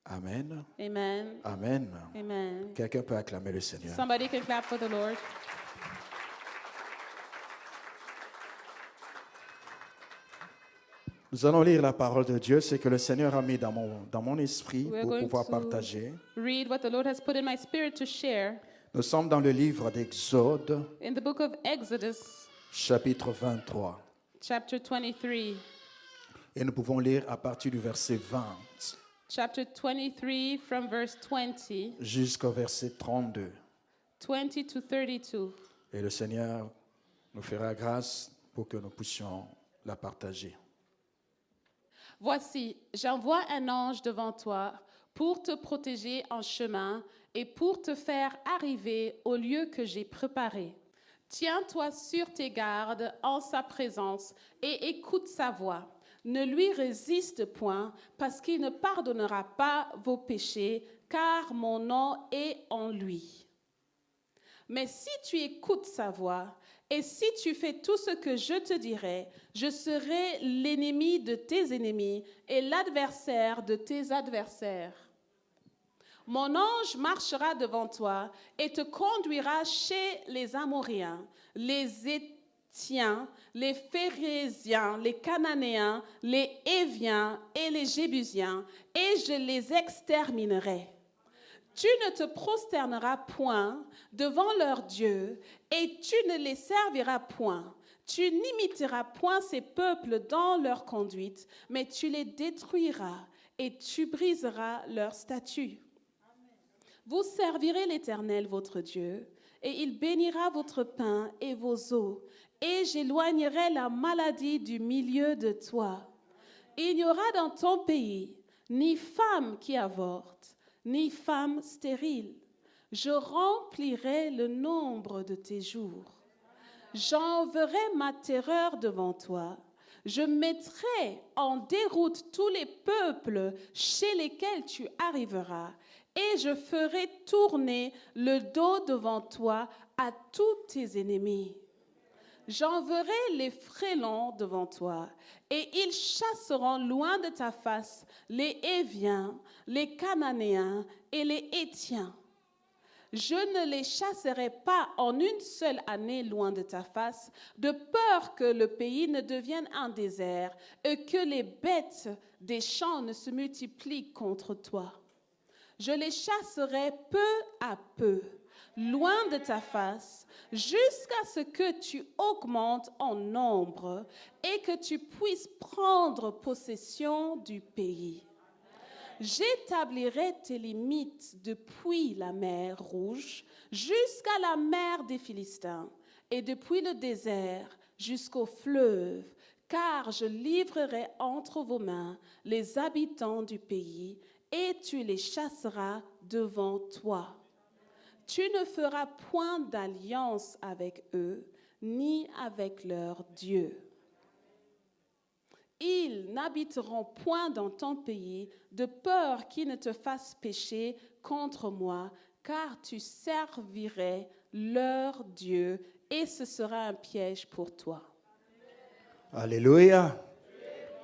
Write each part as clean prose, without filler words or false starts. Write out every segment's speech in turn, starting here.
Amen. Amen. Amen. Amen. Quelqu'un peut acclamer le Seigneur. Somebody can clap for the Lord. Nous allons lire la parole de Dieu, ce que le Seigneur a mis dans mon esprit We're pour going pouvoir to partager. read what the Lord has put in my spirit to share Nous sommes dans le livre d'Exode, in the book of Exodus, chapitre 23. chapter 23. Et nous pouvons lire à partir du verset 20 Chapter 23 from verse 20, jusqu'au verset 32. 20 to 32. Et le Seigneur nous fera grâce pour que nous puissions la partager. Voici, j'envoie un ange devant toi pour te protéger en chemin et pour te faire arriver au lieu que j'ai préparé. Tiens-toi sur tes gardes en sa présence et écoute sa voix. Ne lui résiste point, parce qu'il ne pardonnera pas vos péchés, car mon nom est en lui. Mais si tu écoutes sa voix, et si tu fais tout ce que je te dirai, je serai l'ennemi de tes ennemis et l'adversaire de tes adversaires. Mon ange marchera devant toi et te conduira chez les Amoréens, les Hétiens, les Phéréziens, les Cananéens, les Héviens et les Jébusiens, et je les exterminerai. Tu ne te prosterneras point devant leurs dieux, et tu ne les serviras point. Tu n'imiteras point ces peuples dans leur conduite, mais tu les détruiras, et tu briseras leurs statuts. Vous servirez l'Éternel votre Dieu, et il bénira votre pain et vos eaux, et j'éloignerai la maladie du milieu de toi. Il n'y aura dans ton pays ni femme qui avorte, ni femme stérile. Je remplirai le nombre de tes jours. J'enverrai ma terreur devant toi. Je mettrai en déroute tous les peuples chez lesquels tu arriveras, et je ferai tourner le dos devant toi à tous tes ennemis. J'enverrai les frélons devant toi, et ils chasseront loin de ta face les Héviens, les Cananéens et les Hétiens. Je ne les chasserai pas en une seule année loin de ta face, de peur que le pays ne devienne un désert et que les bêtes des champs ne se multiplient contre toi. Je les chasserai peu à peu, loin de ta face, jusqu'à ce que tu augmentes en nombre et que tu puisses prendre possession du pays. J'établirai tes limites depuis la mer Rouge jusqu'à la mer des Philistins et depuis le désert jusqu'au fleuve, car je livrerai entre vos mains les habitants du pays et tu les chasseras devant toi. Tu ne feras point d'alliance avec eux, ni avec leurs dieux. Ils n'habiteront point dans ton pays, de peur qu'ils ne te fassent pécher contre moi, car tu servirais leur Dieu, et ce sera un piège pour toi. Alléluia.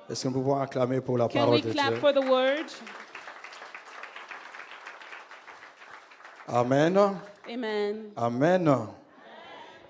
Est-ce qu'on peut pouvoir acclamer pour la Can parole we de clap Dieu? for the word? Amen. Amen. Amen.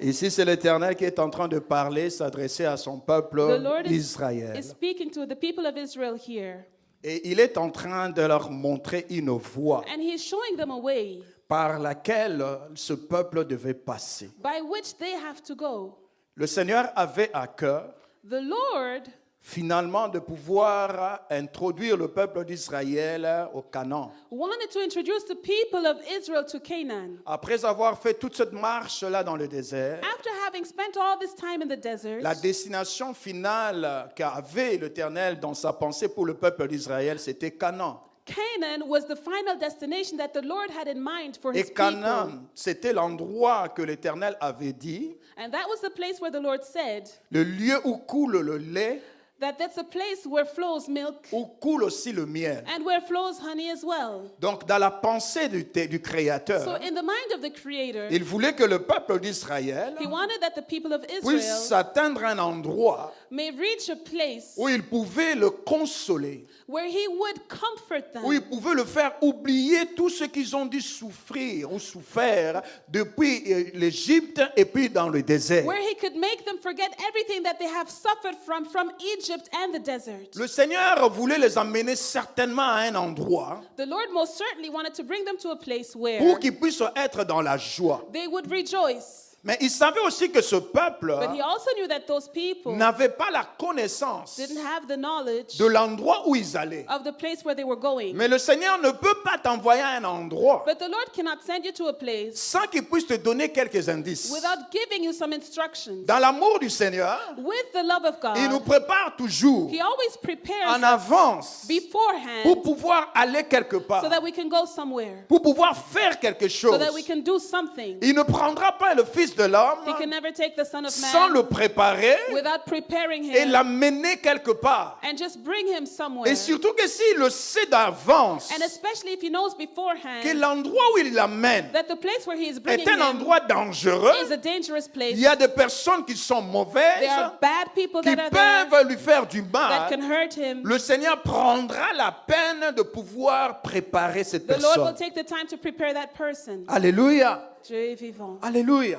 Ici, c'est l'Éternel qui est en train de parler, s'adresser à son The peuple Lord Israël. is speaking to the people of Israel here, Et il est en train de leur montrer une voie and he's showing them a way par laquelle ce peuple devait passer. by which they have to go. Le Seigneur avait à cœur, The Lord finalement, de pouvoir introduire le peuple d'Israël au Canaan. wanted to introduce the people of Israel to Canaan. Après avoir fait toute cette marche-là dans le désert, After having spent all this time in the desert, la destination finale qu'avait l'Éternel dans sa pensée pour le peuple d'Israël, c'était Canaan. Canaan was the final destination that the Lord had in mind for his Et people. Canaan, c'était l'endroit que l'Éternel avait dit, And that was the place where the Lord said, le lieu où coule le lait that that's a place where flows milk où coule aussi le miel. and where flows honey as well. Donc, dans la pensée du Créateur, So in the mind of the Creator, il voulait que le peuple d'Israël He wanted that the people of puisse Israel atteindre un endroit may reach a place où il pouvait le consoler, where He would comfort them, où il pouvait le faire oublier tout ce qu'ils ont dû souffrir ou souffert depuis l'Égypte et puis dans le désert. where He could make them forget everything that they have suffered from Egypt and the desert. Le Seigneur voulait les amener certainement à un endroit The Lord most certainly wanted to bring them to a place pour where qu'ils puissent être dans la joie. they would rejoice. Mais il savait aussi que ce peuple But He also knew that those people n'avait pas la connaissance didn't have the knowledge de l'endroit où ils allaient. of the place where they were going. Mais le Seigneur ne peut pas t'envoyer à un endroit But the Lord cannot send you to a place sans qu'il puisse te donner quelques indices. without giving you some instructions. Dans l'amour du Seigneur, With the love of il nous God, prépare toujours He always prepares en avance beforehand pour pouvoir aller quelque part, so that we can go somewhere, pour pouvoir faire quelque so chose. that we can do something. Il ne prendra pas le Fils de l'homme He can never take the Son of sans Man le préparer without preparing et Him l'amener quelque part. and just bring Him somewhere. Et surtout que s'il le sait d'avance And especially if He knows que beforehand l'endroit où il l'amène that the place where He is bringing est un Him endroit dangereux, is a dangerous place. il y a des personnes qui sont mauvaises, There are bad people qui that are there peuvent lui faire du that can mal. hurt Him. Le Seigneur prendra la peine de pouvoir préparer cette The Lord will personne. take the time to prepare that person. Alléluia. Dieu est vivant. Alléluia.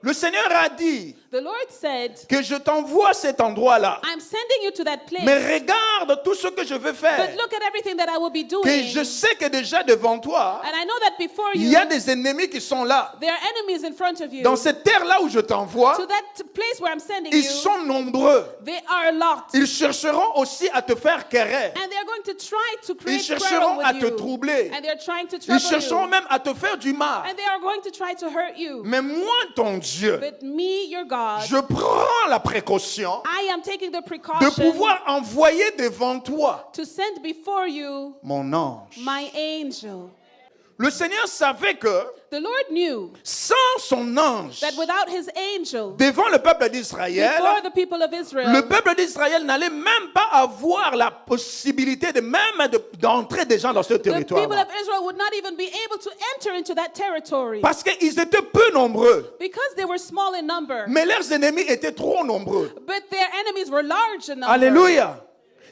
Le Seigneur a dit The Lord said, que je t'envoie à cet endroit-là. I'm sending you to that place. Mais regarde tout ce que je vais faire. But look at everything that I will be Que doing. je sais que déjà devant toi, And I know that before il you, y a des ennemis qui sont là. there are enemies in front of you. Dans cette terre-là où je t'envoie, To that place where I'm sending ils you, sont nombreux. they are a lot. Ils chercheront aussi à te faire querer. And they're going to try to Ils create chercheront quarrel à with te you. troubler. And they're trying to Ils trouble chercheront you. même à te faire du mal. And they are going to try to hurt you. Mais moi, ton Dieu, But me, your God, je prends la précaution I am taking the de precaution pouvoir envoyer devant toi to send before you mon ange. my angel. Le Seigneur savait que The Lord knew sans son ange that without His angel, devant le peuple d'Israël, before the people of Israel, le peuple d'Israël n'allait même pas avoir la possibilité d'entrer des gens dans ce the territoire. people of Israel would not even be able to enter into that territory Parce qu'ils étaient peu nombreux, because they were small in number, mais leurs ennemis étaient trop nombreux. but their enemies were large in number. Alléluia.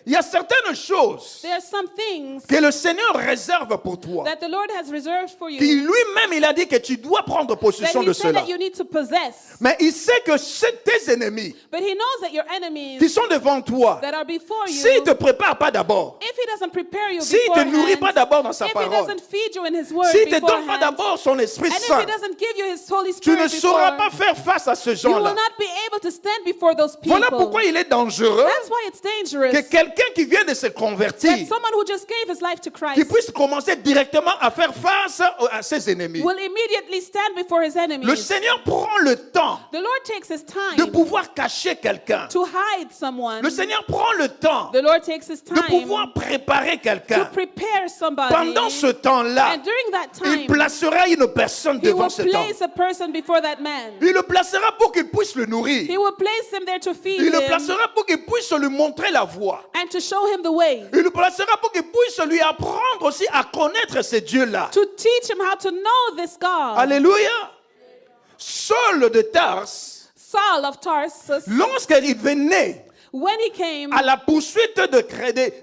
Il y a certaines choses There are some things que le Seigneur réserve pour toi. that the Lord has reserved for you Qui lui-même, il a dit que tu dois prendre that possession de He said cela. that you need to possess. Mais il sait que c'est tes ennemis But He knows that your qui enemies sont devant toi, that are before you, s'il ne te prépare pas d'abord, if He doesn't prepare you s'il ne te nourrit beforehand, pas d'abord dans sa if He parole, doesn't feed you in His word s'il ne te donne pas beforehand, d'abord son Esprit and if Saint, He doesn't give you His Holy tu ne Spirit sauras before, pas faire face à ces you will gens-là. not be able to stand before those people. Voilà pourquoi il est dangereux That's why it's dangerous que quelqu'un qui vient de se that convertir, someone who just gave his life to qui Christ puisse commencer directement à faire face à ses ennemis. will immediately stand before his Le enemies. Seigneur prend le temps The Lord takes His de time pouvoir cacher quelqu'un. to hide someone. Le Seigneur prend le temps The Lord takes His de time pouvoir préparer to quelqu'un. prepare somebody. Pendant ce temps-là, And during that il time, placera une personne He will devant cet homme. place a person before that man. Il le placera pour qu'il puisse le nourrir. He will place him there to feed Il le him placera pour qu'il puisse lui montrer la voie. and to show him the way. Il le placera pour qu'il puisse lui apprendre aussi à connaître ces dieux-là. To teach him how to know this God. Alléluia. Saul de Tarse, Saul of Tarsus, lorsqu'il venait when he came à la poursuite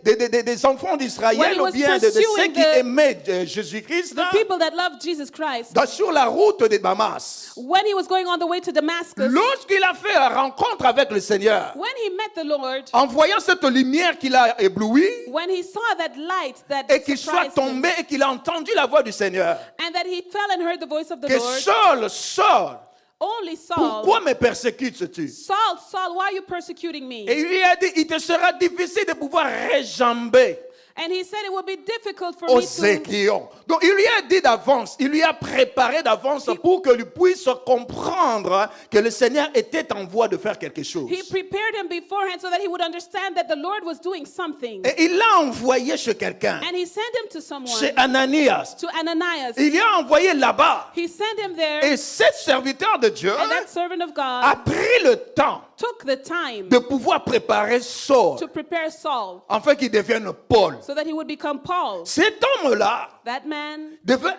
des enfants When d'Israël he ou was bien de ceux pursuing qui the- aimaient Jésus-Christ, the people that loved Jesus Christ, sur la route de Damas, when he was going on the way to Damascus, lorsqu'il a fait la rencontre avec le Seigneur, when he met the Lord, en voyant cette lumière qu'il a éblouie, when he saw that light that et qu'il soit surprised him, tombé et qu'il a entendu la voix du Seigneur, and that he fell and heard the voice of the que Lord, Saul, only Saul, pourquoi me persécutes-tu? Saul, why are you persecuting me? Et il lui a dit, il te sera difficile de pouvoir réjamber And he said it would be difficult for aux me to. aiguillons. Donc il lui a dit d'avance, il lui a préparé d'avance pour que lui puisse comprendre que le Seigneur était en voie de faire quelque chose. He prepared him beforehand so that he would understand that the Lord was doing something. Et il l'a envoyé chez quelqu'un, And he sent him to someone, chez Ananias. to Ananias. Il l'a envoyé là-bas. He sent him there, Et cet serviteur de Dieu and that servant of a God pris le temps took the time de pouvoir préparer Saul, to prepare Saul afin qu'il devienne Paul. so that he would become Paul. Cet homme-là That man devait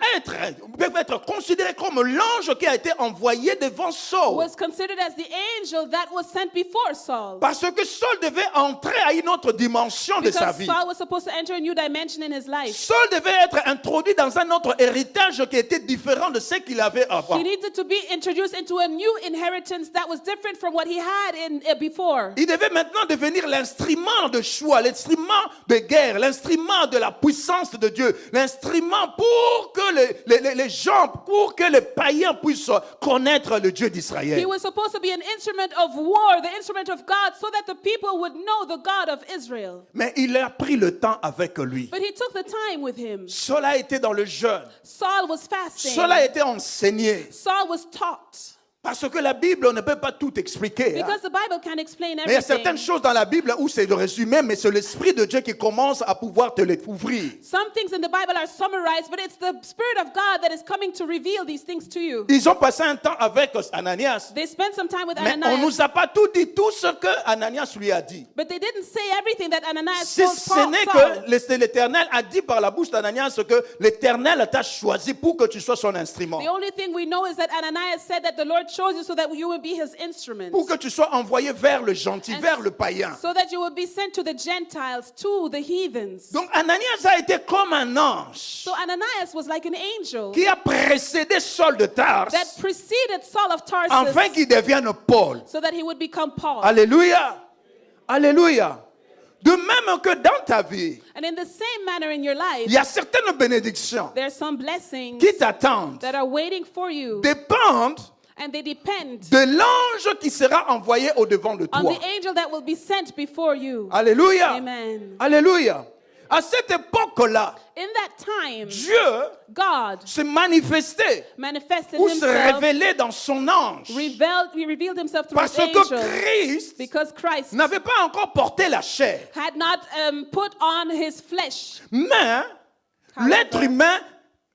être considéré comme l'ange qui a été envoyé devant Saul. was considered as the angel that was sent before Saul. Parce que Saul devait entrer à une autre dimension de sa Because vie. Saul was supposed to enter a new dimension in his life. Saul devait être introduit dans un autre héritage qui était différent de ce qu'il avait avant. He needed to be introduced into a new inheritance that was different from what he had before. Il devait maintenant devenir l'instrument de choix, l'instrument de guerre, l'instrument de la puissance de Dieu, l'instrument pour que les gens, pour que les païens puissent connaître le Dieu He d'Israël. was supposed to be an instrument of war, the instrument of God, so that the people would know the God of Israel. Mais il a pris le temps avec lui. But he took the time with him. Saul a été dans le jeûne. Saul was fasting. Saul a été enseigné. Saul was taught. Parce que la Bible ne peut pas tout expliquer. Hein. Because the Bible can't explain Mais il y a certaines everything. choses dans la Bible où c'est le résumé, mais c'est l'Esprit de Dieu qui commence à pouvoir te les ouvrir. Some things in the Bible are summarized, but it's the Spirit of God that is coming to reveal these things to you. Ils ont passé un temps avec Ananias, They spent some time with mais on ne Ananias, nous a pas tout dit, tout ce que Ananias lui a dit. but they didn't say everything that Ananias Si told ce n'est Saul. que l'Éternel a dit par la bouche d'Ananias que l'Éternel t'a choisi pour que tu sois son instrument, The only thing we know is that Ananias said that the Lord chose you so that you would be his instrument. pour que tu sois envoyé vers le gentil, And vers le païen. So that you would be sent to the Gentiles, to the heathens. Donc Ananias a été comme un ange So Ananias was like an angel qui a précédé Saul de Tarse that preceded Saul of Tarsus afin qu'il devienne Paul. so that he would become Paul. Alléluia. Alléluia. De même que dans ta vie, And in the same manner in your life, il y a certaines bénédictions there are some blessings qui t'attendent, that are waiting for you, dépendent and they depend de l'ange qui sera envoyé au devant de on toi. the angel that will be sent before you. Alléluia. Amen. Alléluia. À cette époque-là, In that time, Dieu God se manifestait manifested ou se himself, révélait dans son ange. he revealed himself through Parce his que angel, Christ because Christ n'avait pas encore porté la chair. had not put on his flesh. Mais l'être humain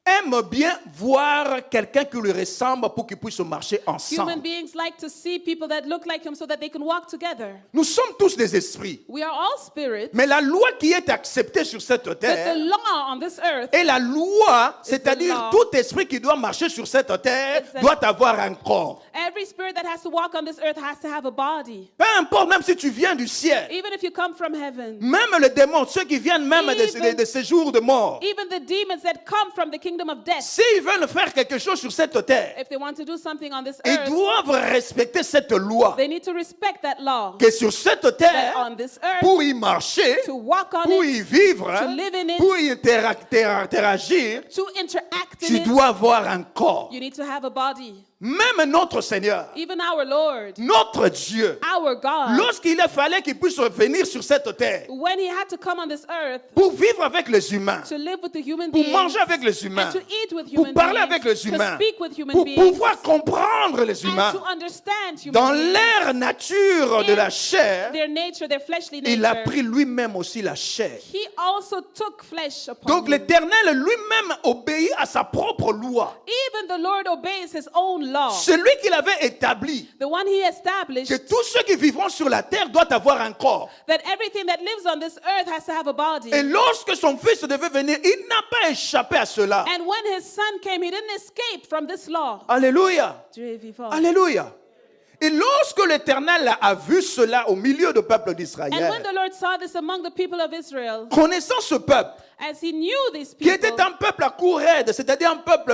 aime bien voir quelqu'un qui lui ressemble pour qu'ils puissent marcher Human ensemble. beings like to see people that look like him so that they can walk together. Nous sommes tous des esprits. We are all spirits, Mais la loi qui est acceptée sur cette but the terre law on this earth, est la loi, c'est-à-dire law. tout esprit qui doit marcher sur cette terre It's the- doit avoir un corps. every spirit that has to walk on this earth has to have a body. Peu importe, même si tu viens du ciel, Even if you come from heaven, même les démons, ceux qui viennent même Even- de ces jours de mort, even the demons that come from the kingdom of death, s'ils veulent faire quelque chose sur cette terre, if they want to do something on this ils earth, doivent respecter cette loi. they need to respect that law. Que sur cette That terre, on this earth, pour y marcher, to walk on pour it, y vivre, to live in it, pour y interagir, to interact tu in it, dois avoir un corps. you need to have a body. Même notre Seigneur, Even our Lord, notre Dieu, our God, lorsqu'il a fallu qu'il puisse venir sur cette terre when he had to come on this earth pour vivre avec les humains, to live with the human pour beings, manger avec les humains, and to eat with pour human parler beings, avec les to humains, speak with human pour beings, pouvoir comprendre les humains, and to understand human dans beings, leur nature de la chair, their nature, their fleshly il a nature. pris lui-même aussi la chair. He also took flesh upon Donc him. l'Éternel lui-même obéit à sa propre loi. Even the Lord obeys his own law. Celui qu'il avait établi, The one he established, que tous ceux qui vivront sur la terre doivent avoir un corps. that everything that lives on this earth has to have a body. Et lorsque son fils devait venir, il n'a pas échappé à cela. And when his son came, he didn't escape from this law. Alléluia. Dieu est vivant. Alléluia. Et lorsque l'Éternel a vu cela au milieu du peuple And when d'Israël, the Lord saw this among the people of Israel, connaissant ce peuple, as he knew these qui people, était un peuple à court raide, c'est-à-dire un peuple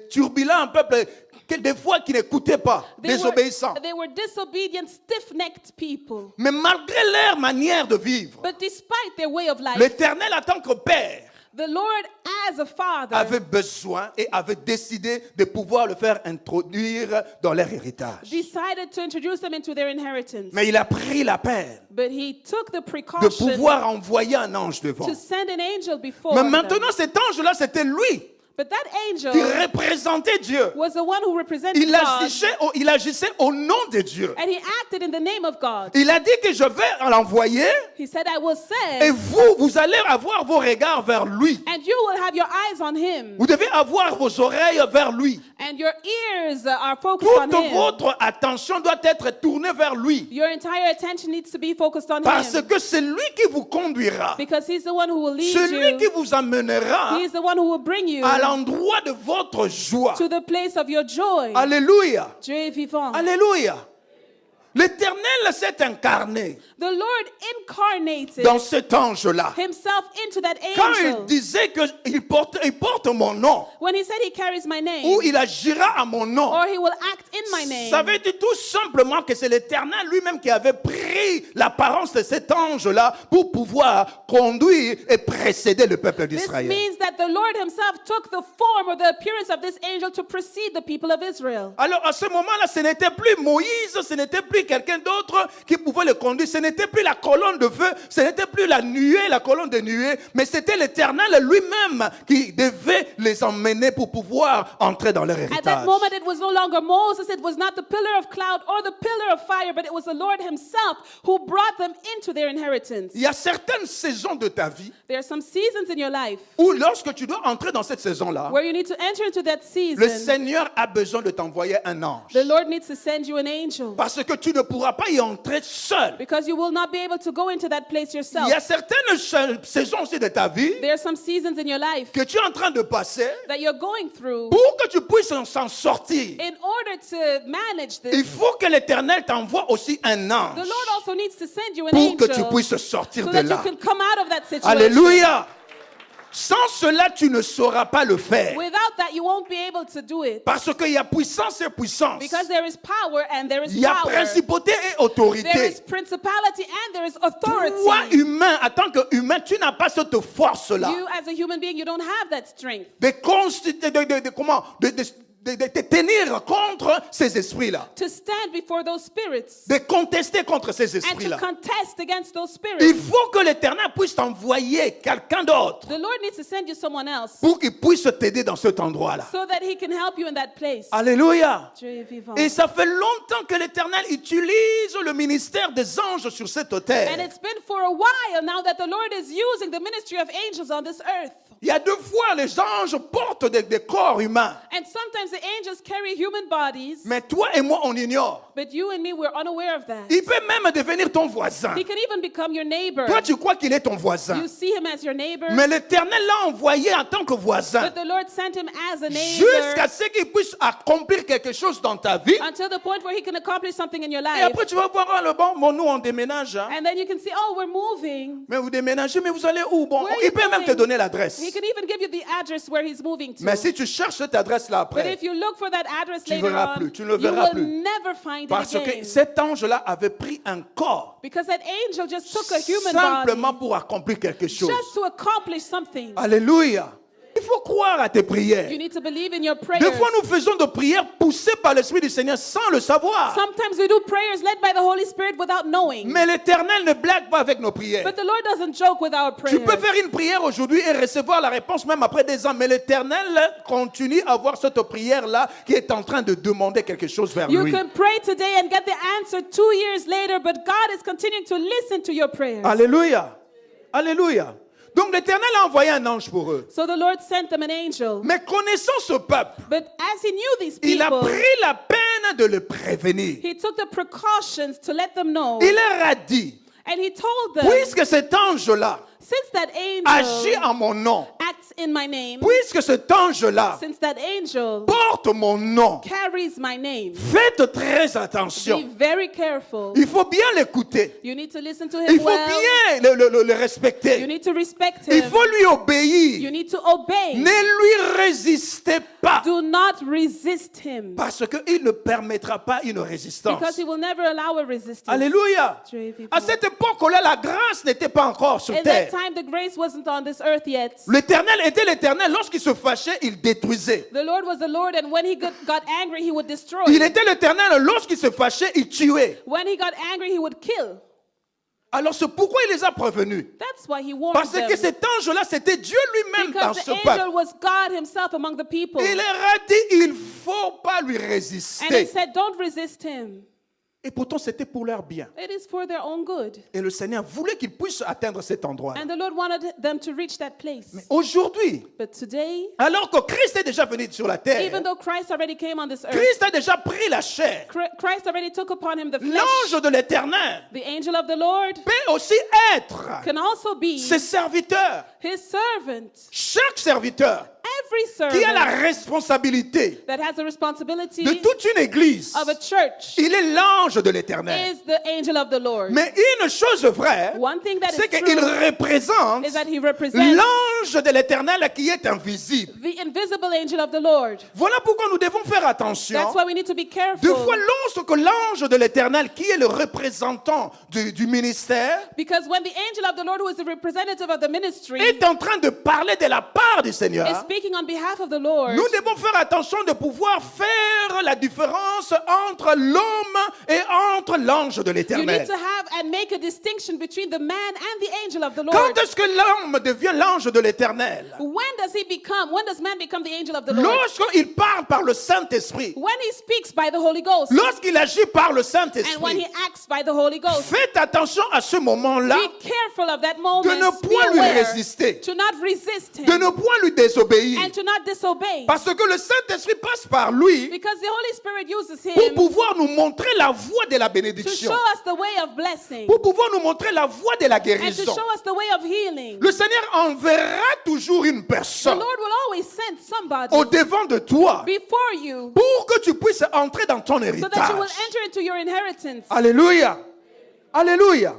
turbulent, un peuple qui des fois qui n'écoutait pas, désobéissant. they were disobedient, stiff-necked people. Mais malgré leur manière de vivre, But despite their way of life, l'Éternel en tant que Père the Lord as a father avait besoin et avait décidé de pouvoir le faire introduire dans leur héritage. decided to introduce them into their inheritance. Mais il a pris la peine But he took the de precaution pouvoir envoyer un ange devant. to send an angel before Mais them. maintenant, cet ange-là, c'était lui But that angel qui représentait Dieu. was the one who represented Il God, agissait au nom de Dieu. and he acted in the name of God. Il a dit que je vais l'envoyer He said, I will et send, vous allez avoir vos regards vers lui. and you will have your eyes on him, Vous devez avoir vos oreilles vers lui. and And your ears are focused on Toute him. votre attention doit être tournée vers lui. Your entire attention needs to be focused on Parce him. que c'est lui qui vous conduira. Because he's the one who will lead C'est lui qui you. vous amènera He's the one who will bring you à l'endroit de votre joie. to the place of your joy. Alléluia. Dieu est vivant. Alléluia. L'Éternel s'est incarné The Lord incarnated dans cet ange-là. himself into that Quand il angel. disait qu'il porte mon nom, When he said he carries my name, ou il agira à mon nom, or he will act in my name, ça veut dire tout simplement que c'est l'Éternel lui-même qui avait pris l'apparence de cet ange-là pour pouvoir conduire et précéder le peuple this d'Israël. means that the Lord himself took the form or the appearance of this angel to precede the people of Israel. Alors à ce moment-là, ce n'était plus Moïse, ce n'était plus quelqu'un d'autre qui pouvait le conduire, ce n'était plus la colonne de feu, ce n'était plus la nuée, la colonne de nuée, mais c'était l'Éternel lui-même qui devait les emmener pour pouvoir entrer dans leur At that héritage. moment, it was no longer Moses, it was not the pillar of cloud or the pillar of fire, but it was the Lord himself who brought them into their inheritance. Il y a certaines saisons de ta vie There are some seasons in your life où lorsque tu dois entrer dans cette saison-là, where you need to enter into that le season. Seigneur a besoin de t'envoyer un ange. The Lord needs to send you an angel Parce que tu ne pourras pas y entrer seul. because you will not be able to go into that place Il yourself. y a certaines saisons aussi de ta vie There are some seasons in your life que tu es en train de passer that you're going through. pour que tu puisses s'en sortir. In order to manage Il this, faut que l'Éternel t'envoie aussi un the ange Lord also needs to send you an pour que tu angel puisses sortir so de that you là. can come out of that situation. Alléluia. Sans cela, tu ne sauras pas le faire. Without that, you won't be able to do it. Parce qu'il y a puissance et puissance. Because there is power and there is Il y a power. principauté et There autorité. is principality and there is authority. Toi, humain, en tant qu'humain, tu n'as pas cette force-là You as a human being, you don't have that strength de te tenir contre ces esprits-là. to stand before those spirits De contester contre ces and to esprits-là. contest against those Il spirits. faut que l'Éternel puisse t'envoyer quelqu'un d'autre The Lord needs to send you someone else pour qu'il puisse t'aider dans cet endroit-là. so that he can help you in that place. Alléluia. Dieu est vivant. Et ça fait longtemps que l'Éternel utilise le ministère des anges sur cette And terre. it's been for a while now that the Lord is using the ministry of angels on this earth. Il y a 2 fois les anges portent des corps humains. And sometimes the angels carry human bodies, Mais toi et moi, on ignore. but you and me, we're unaware of that. Il peut même devenir ton voisin. He can even become your neighbor. Toi, tu crois qu'il est ton voisin. You see him as your neighbor, Mais l'Éternel l'a envoyé en tant que voisin. but the Lord sent him as a neighbor Jusqu'à ce qu'il puisse accomplir quelque chose dans ta vie. until the point where he can accomplish something in your Et life. après, tu vas voir, ah, le bon, nous, on déménage. Hein. And then you can see, oh, we're moving. Mais vous déménagez, mais vous allez où? Bon, Where are il you peut même te going? donner l'adresse. He can even give you the address where he's moving to. Mais si tu cherches cette adresse-là But après, if you look for that address tu later verras on, plus, tu ne le you verras will plus. never find it parce que again. cet ange-là avait pris un corps Because that angel just took a human simplement body pour accomplir quelque chose. just to accomplish something. Alléluia. Il faut croire à tes prières. You need to believe in your Des prayers. fois, nous faisons des prières poussées par l'Esprit du Seigneur sans le savoir. Sometimes we do prayers led by the Holy Spirit without knowing. Mais l'Éternel ne blague pas avec nos prières. But the Lord doesn't joke with our Tu prayers. peux faire une prière aujourd'hui et recevoir la réponse même après des ans. Mais l'Éternel continue à avoir cette prière-là qui est en train de demander quelque chose vers You lui. can pray today and get the answer 2 years later, but God is continuing to listen to your prayers. Alléluia. Alléluia. Donc l'Éternel a envoyé un ange pour eux. So the Lord sent them an angel. Mais connaissant ce peuple, But as he knew these il a people, pris la peine de le prévenir. he took the precautions to let them know. Il leur a dit, And he told them, puisque cet ange-là since that agit angel en mon nom, acts in my name, puisque cet ange-là since that angel porte mon nom, carries my name, faites très be attention. very careful. Il faut bien l'écouter. You need to listen to Il him faut well. bien le You respecter. need to respect Il him. faut lui You obéir. need to obey. Ne lui résistez pas. Do not resist him. Parce qu'il ne permettra pas une résistance. Because he will never allow a resistance. Alléluia. Dieu est vivant. À cette époque-là, la grâce n'était pas encore sur In that terre. time, the grace wasn't on this earth yet. L'Éternel était l'Éternel. Lorsqu'il se fâchait, il détruisait. The Lord was the Lord, and when he got angry, he would destroy. Il était l'Éternel. Lorsqu'il se fâchait, il tuait. When he got angry, he would kill. Alors c'est pourquoi il les a prévenus. That's why he warned Parce them. que cet ange-là, c'était Dieu lui-même dans Because ce the peuple. angel was God himself among the people. Il leur a dit, il ne faut pas lui And he résister. said, don't resist him. Et pourtant, c'était pour leur bien. It is for their own good. Et le Seigneur voulait qu'ils puissent atteindre cet endroit. And the Lord wanted them to reach that place. Mais aujourd'hui, But today, alors que Christ est déjà venu sur la terre, even though Christ already came on this earth, Christ a déjà pris la chair, Christ already took upon him the flesh. l'ange de l'Éternel The angel of the Lord peut aussi être can also be ses serviteurs. his servant. Chaque serviteur Every qui a la servant responsabilité that has a responsibility de toute une église, of a church il est l'ange de l'Éternel. is the angel of the Lord. Mais une chose vraie, One thing that c'est is qu'il true représente is that he represents l'ange de l'Éternel qui est invisible. the invisible angel of the Lord. Voilà pourquoi nous devons faire attention. That's why we need to be Deux careful. fois, lorsque l'ange de l'Éternel, qui est le représentant du ministère, Because when the angel of the Lord, who is the representative of the ministry, est en train de parler de la part du is Seigneur, speaking on behalf of the Lord, nous devons faire attention de pouvoir faire la différence entre l'homme et entre l'ange de you need l'Éternel. to have and make a distinction between the man and the angel of the Lord. Quand est-ce que l'homme devient l'ange de l'Éternel? When does man become the angel of the Lord? Lorsqu'il parle par le Saint-Esprit, When he speaks by the Holy Ghost, lorsqu'il agit par le and when Saint-Esprit. he acts by the Holy Ghost. Faites attention à ce moment-là Be careful of that moment. de ne Be point lui aware résister, to not resist him de ne point lui désobéir. and to not disobey. Parce que le Saint-Esprit passe par lui Because the Holy Spirit uses pour him pouvoir nous montrer la voie de la to bénédiction, show us the way of blessing pour pouvoir nous montrer la voie de la and to guérison. show us the way of healing. Le Seigneur enverra toujours une The personne Lord will always send somebody au devant de toi before you pour que tu puisses entrer dans ton so that you will héritage. enter into your inheritance. Alléluia. Alléluia.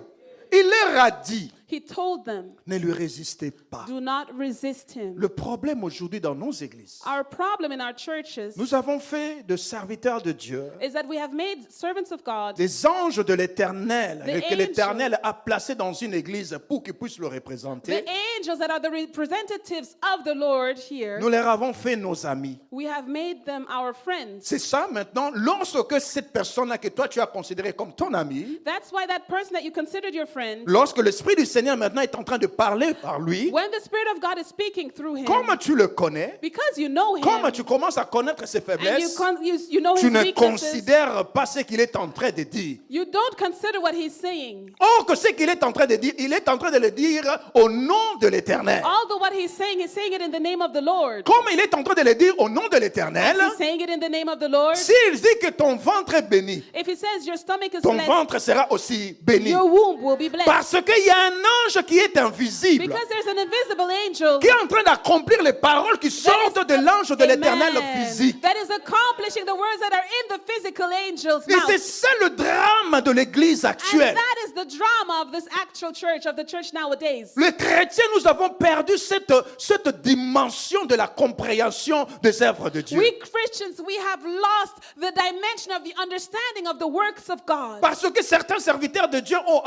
Il leur a dit, He told them, ne lui résistez pas. do not resist him. Le problème aujourd'hui dans nos églises, Our problem in our churches nous avons fait de serviteurs de Dieu is that we have made servants of God, des anges de l'Éternel The et que l'Éternel a placés dans une église pour qu'ils puissent le the représenter. angels that are the representatives of the Lord here. Nous leur avons fait nos amis. We have made them our friends. C'est ça maintenant, lorsque cette personne-là que toi tu as considérée comme ton ami, That's why that person that you considered your friend, lorsque l'Esprit du Seigneur maintenant est en train de parler par lui, when the Spirit of God is speaking through him, comme tu le connais, because you know him, comme tu commences à connaître ses and faiblesses, you know tu his ne weaknesses, considères pas ce qu'il est en train de dire. you don't consider what he's saying. Or que ce qu'il est en train de dire, il est en train de le dire au nom de l'Éternel. Although what he's saying it in the name of the Lord. Comme il est en train de le dire au nom de l'Éternel, He's saying it in the name of the Lord. s'il dit que ton ventre est béni, If he says your stomach is ton blessed, ventre sera aussi béni. your womb will be blessed. Parce qu'il y a un ange qui est invisible, Because there's an invisible angel qui est en train d'accomplir les paroles qui sortent de l'ange de l'Éternel Amen. physique. That is accomplishing the words that are in the physical angel's Et c'est mouth. ça le drame de l'Église And actuelle. that is the drama of this actual church, of the church nowadays. Les chrétiens, nous avons perdu cette dimension de la compréhension des œuvres de Dieu. We Christians, we have lost the dimension of the understanding of the works of God. Parce que certains serviteurs de Dieu ont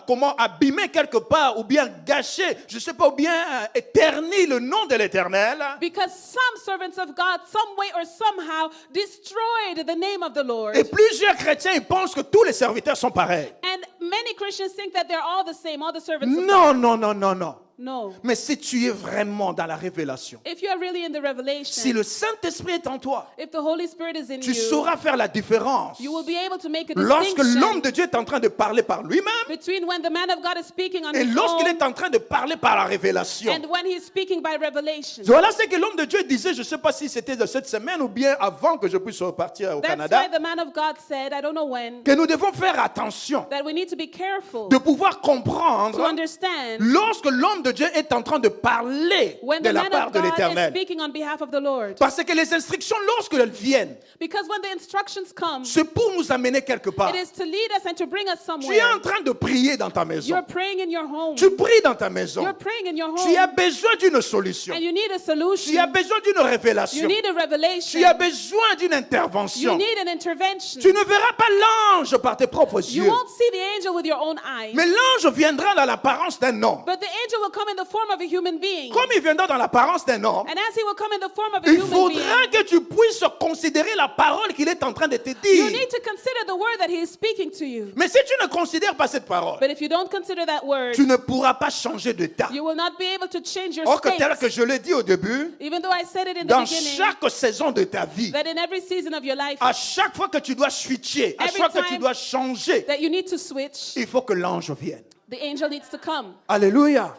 comment abîmé quelque part ou bien gâché, je ne sais pas, ou bien éterni le nom de l'Éternel. Because some servants of God, some way or somehow, destroyed the name of the Lord. Et plusieurs chrétiens ils pensent que tous les serviteurs sont pareils. And many Christians think that they're all the same, all the servants of God. Non, non, non, non, non. No. Mais si tu es vraiment dans la révélation, If you are really in the revelation, si le Saint-Esprit est en toi, if the Holy Spirit is in tu you, sauras faire la différence. you will be able to make a Lorsque l'homme distinction de Dieu est en train de parler par lui-même between when the man of God is speaking on et his lorsqu'il own est en train de parler par la révélation. and when he's speaking by revelation. Voilà ce que l'homme de Dieu disait, je ne sais pas si c'était de cette semaine ou bien avant que je puisse repartir au That's Canada, why the man of God said, I don't know when, que nous devons faire attention that we need to be careful de pouvoir to comprendre understand lorsque l'homme de Dieu est en train de parler when de the la man part of de God is l'Éternel. speaking on behalf of the Lord. Parce que les instructions, lorsqu'elles viennent, Because when the instructions come, c'est pour nous amener quelque part. it is to lead us and to bring us Tu es somewhere. en train de prier dans ta maison. You're praying in your home. Tu pries dans ta maison. You're praying in your Tu as home. besoin d'une solution. And you need a Tu as solution. besoin d'une You révélation. need a revelation. Tu as besoin d'une You intervention. need an intervention. Tu ne verras pas l'ange par tes propres You yeux. won't see the angel with your own eyes. Mais l'ange viendra dans l'apparence d'un homme. But the angel will come in the form of a human being. Comme il viendra dans l'apparence d'un homme, And as he will come in the form of a il human faudra being, que tu puisses considérer la parole qu'il est en train de te you dire. need to consider the word that he is speaking to you. Mais si tu ne considères pas cette parole, But if you don't consider that word, tu ne pourras pas changer d'état. you will not be able to change your Or que tel que state. je l'ai dit au début, Even though I said it in the dans beginning, chaque saison de ta vie, that in every season of your life, à chaque fois que tu dois switcher, à Every chaque fois que tu time dois changer, that you need to switch, il faut que l'ange vienne. the angel needs to come. Alléluia.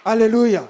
Alléluia.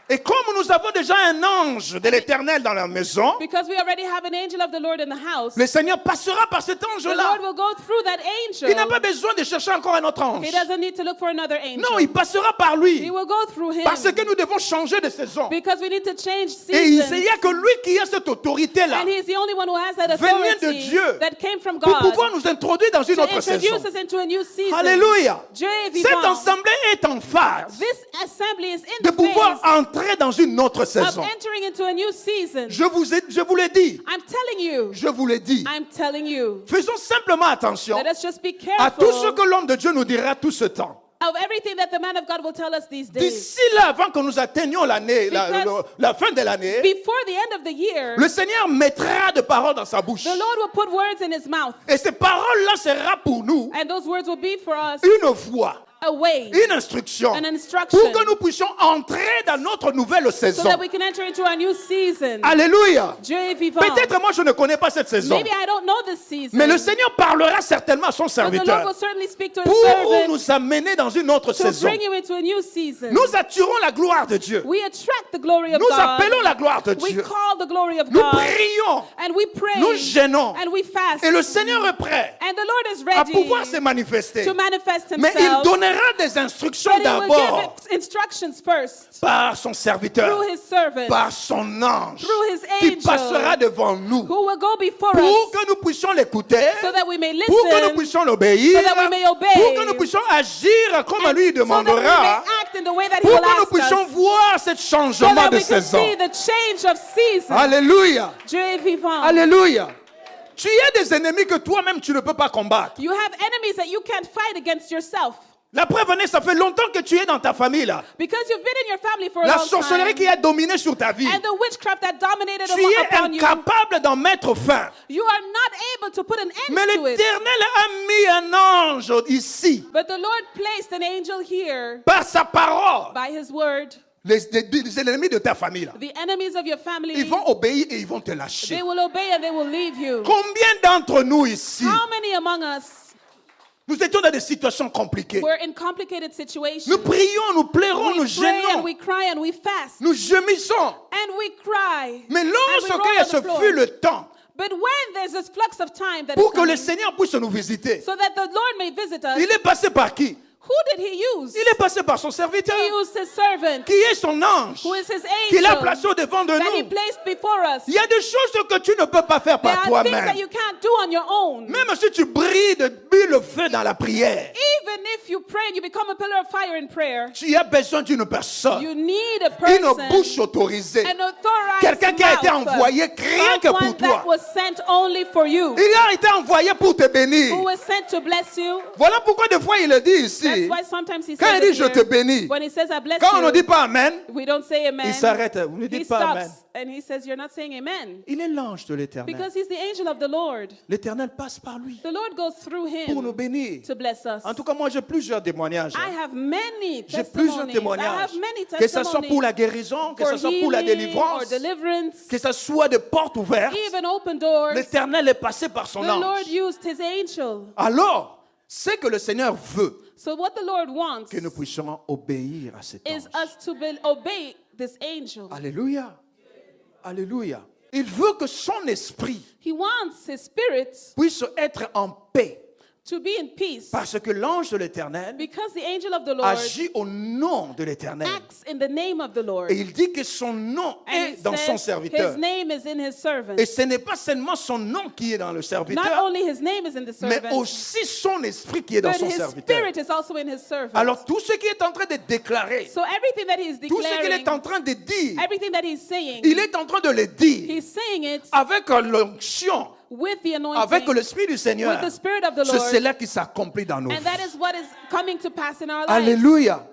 Et comme nous avons déjà un ange de l'Éternel dans la maison, Because we already have an angel of the Lord in the house, le Seigneur passera par cet the ange-là. Lord will go through that Il n'a angel. pas besoin de chercher encore un autre ange. He doesn't need to look for another angel. Non, il passera par He lui. will go through him. Parce que nous devons changer de saison. Because we need to change Et il seasons. n'y a que lui qui a cette autorité-là And he's the only one who has that venue de authority Dieu that came from pour God pouvoir nous introduire dans une to autre saison. introduce us into a new season. Alléluia. Dieu est Cette vivant. assemblée est en phase This assembly is in de the pouvoir phase entrer dans une autre of saison. entering into a new season. Je vous l'ai dit. I'm telling you. Je vous l'ai dit. I'm telling you. Faisons simplement attention Let us just be à tout ce careful que l'homme de Dieu nous dira tout ce temps. of everything that the man of God will tell us these days. D'ici là, avant que nous atteignions l'année, la fin de l'année, Before the end of the year, le Seigneur mettra de paroles dans sa bouche. the Lord will put words in his mouth. Et ces paroles-là sera pour nous And those words will be for us une voix, a way, une instruction, an instruction, pour que nous puissions entrer dans notre nouvelle so saison. that we can enter into a new season. Alléluia. Dieu est vivant. Peut-être moi je ne connais pas cette saison, Maybe I don't know this season. mais le Seigneur parlera certainement à son But the Lord serviteur will certainly speak to his pour servant nous amener dans une autre to saison. bring you into a new season. Nous attirons la gloire de Dieu. We attract the glory of Nous God. appelons la gloire de We Dieu. call the glory of Nous God. prions, And we pray. nous gênons. And we fast. Et le Seigneur est prêt And the Lord is à ready pouvoir se manifester. to manifest Mais il himself. donnera des instructions But he will d'abord give instructions first par son serviteur, through his servant, par son ange, through his qui angel, passera devant nous who will go before pour us que nous puissions l'écouter, so that we may listen, pour que nous puissions l'obéir, so that we may obey, pour que nous puissions agir comme lui so that we may demandera, act in the way that he pour will que nous ask puissions us, voir ce so changement that de we can saison. see the change of season. Alléluia. Dieu est vivant. Alléluia. Tu as des ennemis que toi-même tu ne peux pas combattre. You have enemies that you can't fight against yourself. La preuve en est, ça fait longtemps que tu es dans ta famille là. Because you've been in your family for a La long sorcellerie time. qui a dominé sur ta vie. And the witchcraft that dominated Tu es upon you. incapable d'en mettre fin. You are not able to put an Mais end to it. l'Éternel a mis un ange ici But the Lord placed an angel here par sa parole. by his word. Les ennemis de ta famille là, The enemies of your family, ils vont obéir et ils vont te lâcher. they will obey and they will leave you. Combien d'entre nous ici, How many among us nous étions dans des situations compliquées. were in complicated situations? Nous prions, nous pleurons, nous We pray and gênons, we cry and we fast nous gémissons. and we cry. Mais and we lorsque roll on the ce floor. fut le temps But when there's this flux of time that is pour que le coming, Seigneur puisse nous visiter, so that the Lord may visit us, il est passé par qui? who did he use? Il est passé par son serviteur, He used his servant, qui est son ange, who is his qu'il a angel, placé au devant de that he nous. placed before us. Il y a des choses que tu ne peux pas faire There par are things that toi-même. you can't do on your own. Même si tu brilles depuis le feu dans la prière, Even if you pray and you become a pillar of fire in prayer, tu as besoin d'une personne, you need a une person, bouche autorisée, an authorized quelqu'un qui a été mouth, envoyé rien que pour someone toi. that was sent only for you, Il a été envoyé pour te bénir. who was sent to bless you. Voilà pourquoi des fois il le dit That's ici. why sometimes he Quand says il it dit je here. te bénis, When he says I bless quand on ne dit you, pas Amen, we don't say amen. il s'arrête. Vous ne He dites pas stops Amen. and he says you're not saying amen Il est l'ange de l'Éternel. because he's the angel of the Lord. L'Éternel passe par lui The Lord goes through pour nous him bénir. to bless us. En tout cas, moi j'ai plusieurs témoignages. I have many J'ai plusieurs testimonies. I témoignages. have many Que ce soit pour la testimonies guérison, que for ce soit pour la healing or délivrance, deliverance, que ce soit des portes ouvertes. even open doors. L'Éternel est passé par son The Lord ange. used his angel. Alors, c'est que le Seigneur veut So what the Lord wants que nous puissions obéir à cet is ange. us to obey this angel. Alléluia. Alléluia. Il veut que son esprit He wants his spirit puisse être en paix. to be in peace Parce que l'ange de l'Éternel because the angel of the Lord agit au nom de l'Éternel. acts in the name of the Lord. Et il dit que son nom And he est dans son says serviteur. his name is in his servant. Et ce n'est pas seulement son nom qui est dans le Not serviteur, only his name is in the mais servant, aussi son esprit qui est dans but son his serviteur. spirit is also in his servant. Alors tout ce qu'il est en train de déclarer, So everything that he's tout ce qu'il declaring, est en train de dire, everything that he's saying, il est en train de le dire he's saying it avec l'onction, with the avec anointing, l'esprit du Seigneur. with the Spirit of the C'est Lord. cela qui s'accomplit dans nos And that vies. is what is coming to pass in our lives. Alléluia.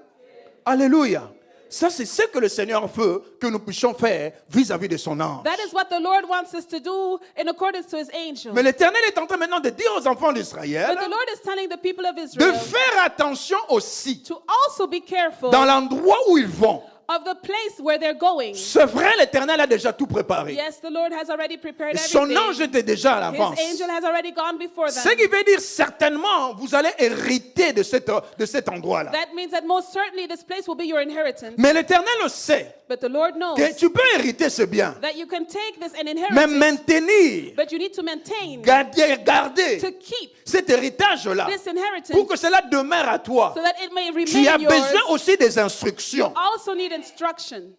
Alléluia. Ça, c'est ce que le Seigneur veut que nous puissions faire vis-à-vis de son ange. That is what the Lord wants us to do in accordance to his angel. Mais l'Éternel est en train maintenant de dire aux enfants But d'Israël the Lord is telling the people of de Israel faire attention aussi to also be careful dans l'endroit où ils vont. of the place where they're going. C'est vrai, l'Éternel a déjà tout préparé. Yes, the Lord has already prepared Son everything. ange était déjà à l'avance. His angel has already gone before Ce them. qui veut dire certainement, vous allez hériter de cet endroit-là. That means that most certainly this place will be your inheritance. Mais l'Éternel le sait, But the Lord knows que tu peux hériter ce bien, that you can take this and mais inherit it, maintenir, but you need to maintain, garder to keep cet héritage-là this inheritance pour que cela demeure à toi. so that it may Tu as remain yours. besoin aussi des instructions. Also need instruction.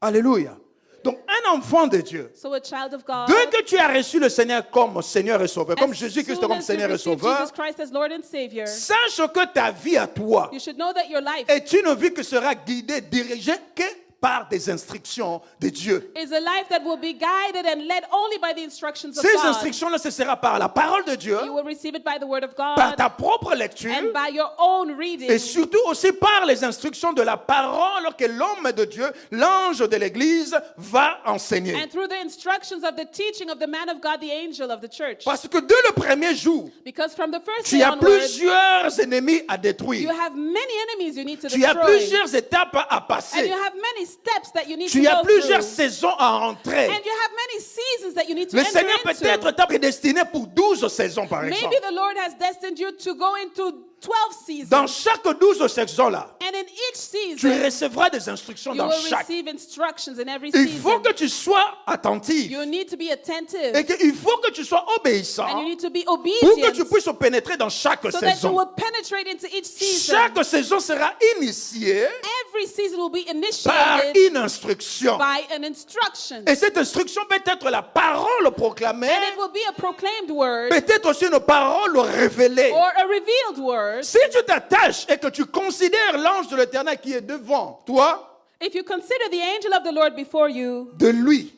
Alléluia. Donc, un enfant de Dieu, So a child of God, dès que tu as reçu le Seigneur comme Seigneur et Sauveur, comme as Jésus-Christ soon comme as you Seigneur et receive Sauveur, Jesus Christ as Lord and Savior, sache que ta vie à toi you should know that your life est une vie qui sera guidée, dirigée que par des instructions de Dieu. is a life that will be guided and led only by the instructions of Ces God. instructions-là, ce sera par la parole de Dieu, You will receive it by the word of par God ta propre lecture, and by your own reading. et surtout aussi par les instructions de la parole que l'homme de Dieu, l'ange de l'Église, va enseigner. And through the instructions of the teaching of the man of God, the angel of the church. Parce que dès le premier jour, Because from the first tu day as onwards, plusieurs ennemis à you détruire. have many enemies you need to Tu as destroy. plusieurs étapes à And passer. you have many steps that you need Tu to as go plusieurs through. saisons à entrer. And you have many seasons that you need to Le enter Seigneur into. peut-être t'a prédestiné pour 12 saisons, par Maybe exemple. the Lord has destined you to go into 12 seasons. Dans chaque 12 saisons-là, And in each tu season, recevras des instructions you dans will chaque. receive instructions in every Il faut season. que tu sois attentif. You need to be attentive. Et qu'il faut que tu sois obéissant And you need to be pour que tu obedient puisses pénétrer dans chaque so that you saison. will penetrate into each season. Chaque saison sera initiée Every season will be par initiated une instruction. by an instruction. Et cette instruction peut être la parole proclamée, And it will be a proclaimed word peut-être aussi une parole révélée. or a revealed word. Si tu t'attaches et que tu considères l'ange de l'Éternel qui est devant toi, If you consider the angel of the Lord before you, de lui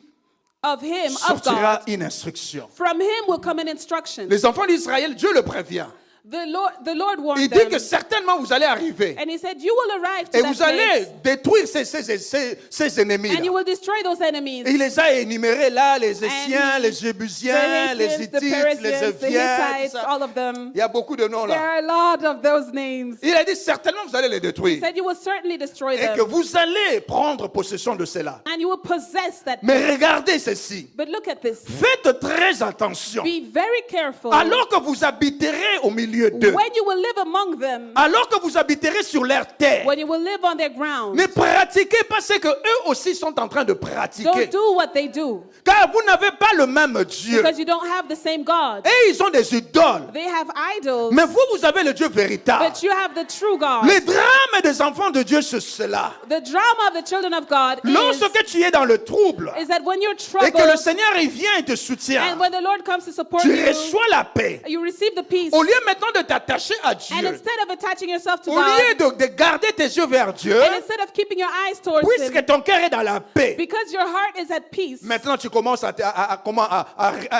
of him, of sortira God, une instruction. from him will come an instruction. Les enfants d'Israël, Dieu le prévient. The Lord Il warned dit que them. certainement vous allez arriver And he said, you will arrive to et that vous allez place détruire ces ennemis. and you will destroy those enemies. Il les a énumérés là, les Essiens, And les The Jébusiens, les Hittites, the Hittites, les Perizzians, the Éviens. Hittites, all of them. Il y a beaucoup de noms There là. are a lot of those names. Il a dit certainement vous allez les He détruire said, you will certainly destroy et que them. vous allez prendre possession de cela. And you will possess that. Mais regardez ceci. But look at this. Faites très attention. Be very careful. Alors que vous habiterez au milieu d'eux, When you will live among them, alors que vous habiterez sur leur terre, when you will live on their ground, ne pratiquez pas ce que eux aussi sont en train de pratiquer. don't do what they do. Car vous n'avez pas le même Dieu. Because you don't have the same God. Et ils ont des idoles. They have idols, Mais vous, vous avez le Dieu véritable. but you have the true God. Le drame des enfants de Dieu, c'est cela. The drama of the children of God Lorsque tu es dans le trouble is that when you're et que le troubled Seigneur il vient et te soutient, and when the Lord comes to support tu you, reçois la paix. you receive the peace. Au lieu maintenant de t'attacher à And Dieu, instead of attaching yourself to au lieu God, de garder tes yeux vers Dieu, and instead of keeping your eyes towards puisque Him, ton cœur est dans la paix, because your heart is at peace, maintenant tu commences à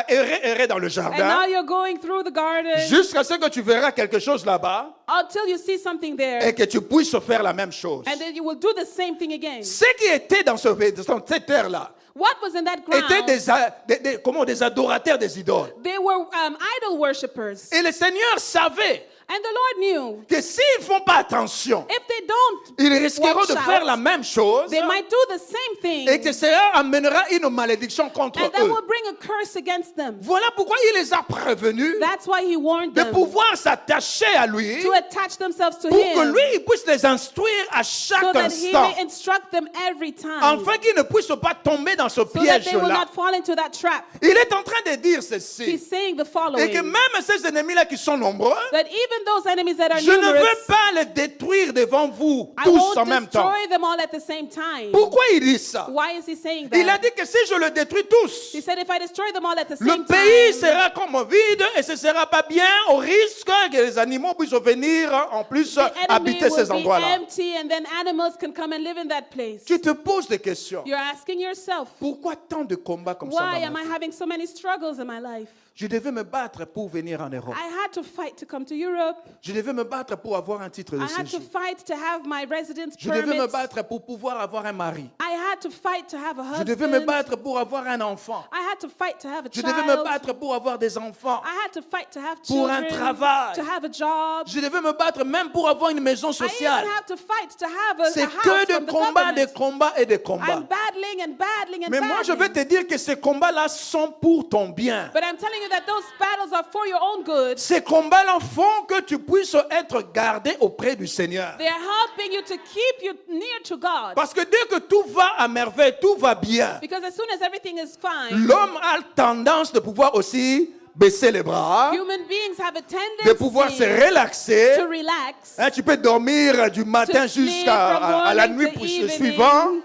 errer dans le and now jardin you're going through the garden jusqu'à ce que tu verras quelque chose là-bas until you see something there, et que tu puisses faire la même chose. and then you will do the same thing again. Ce qui était dans cette terre-là What was in that étaient ground? des adorateurs des idoles. They were idol worshippers. Et le Seigneur savait And the Lord knew que s'ils ne font pas attention, if they don't ils risqueront watch de faire la out, même chose they might do the same thing. et que cela amènera une malédiction contre And that eux. will bring a curse against them. Voilà pourquoi il les a prévenus That's why He warned de them pouvoir s'attacher à lui to attach themselves to pour que Him lui il puisse les instruire à so chaque that He instant, may instruct them every time, afin qu'ils ne puissent pas tomber dans ce so that they will piège-là. not fall into that trap. Il est en train de dire He's ceci, saying the et que following, même ces ennemis-là qui sont nombreux, that even those enemies that are je ne numerous, veux pas les détruire devant vous I tous won't en même temps. destroy them all at the same time. Pourquoi il dit ça? Why is He saying Il a that? dit que si je le détruis tous, He said, if I destroy them all at the le same pays time, sera comme vide et ce ne sera pas bien, au risque que les animaux puissent venir en plus the enemy habiter will ces be endroits-là. empty, and then animals can come and live in that place. Tu te poses des questions. You're asking yourself, Pourquoi tant de combats comme ça dans why ma am I vie? having so many struggles in my life? Je devais me battre pour venir en Europe. I had to fight to come to Europe. Je devais me battre pour avoir un titre de I had to séjour. fight to have my residence Je devais me permit. battre pour pouvoir avoir un mari. I had to fight to have a Je husband. devais me battre pour avoir un enfant. I had to fight to have a Je child. devais me battre pour avoir des enfants. I had to fight to have Pour children. un travail. To have a job. Je devais me battre même pour avoir une maison I sociale. even have to fight to have a C'est house que from des the combats, des government. combats et des combats. I'm battling and battling and Mais moi, je vais battling. te dire que ces combats-là sont pour ton bien. But I'm telling you that those battles are for your own good. Ces combats-là font que tu puisses être gardé auprès du Seigneur. They are helping you to keep you near to God. Parce que dès que tout va à merveille, tout va bien, Because as soon as everything is fine, l'homme a tendance de pouvoir aussi baisser les bras, human beings have a de pouvoir se tendency relaxer. to relax. Hein, tu peux dormir du matin To sleep jusqu'à from à la morning nuit to evening. suivante.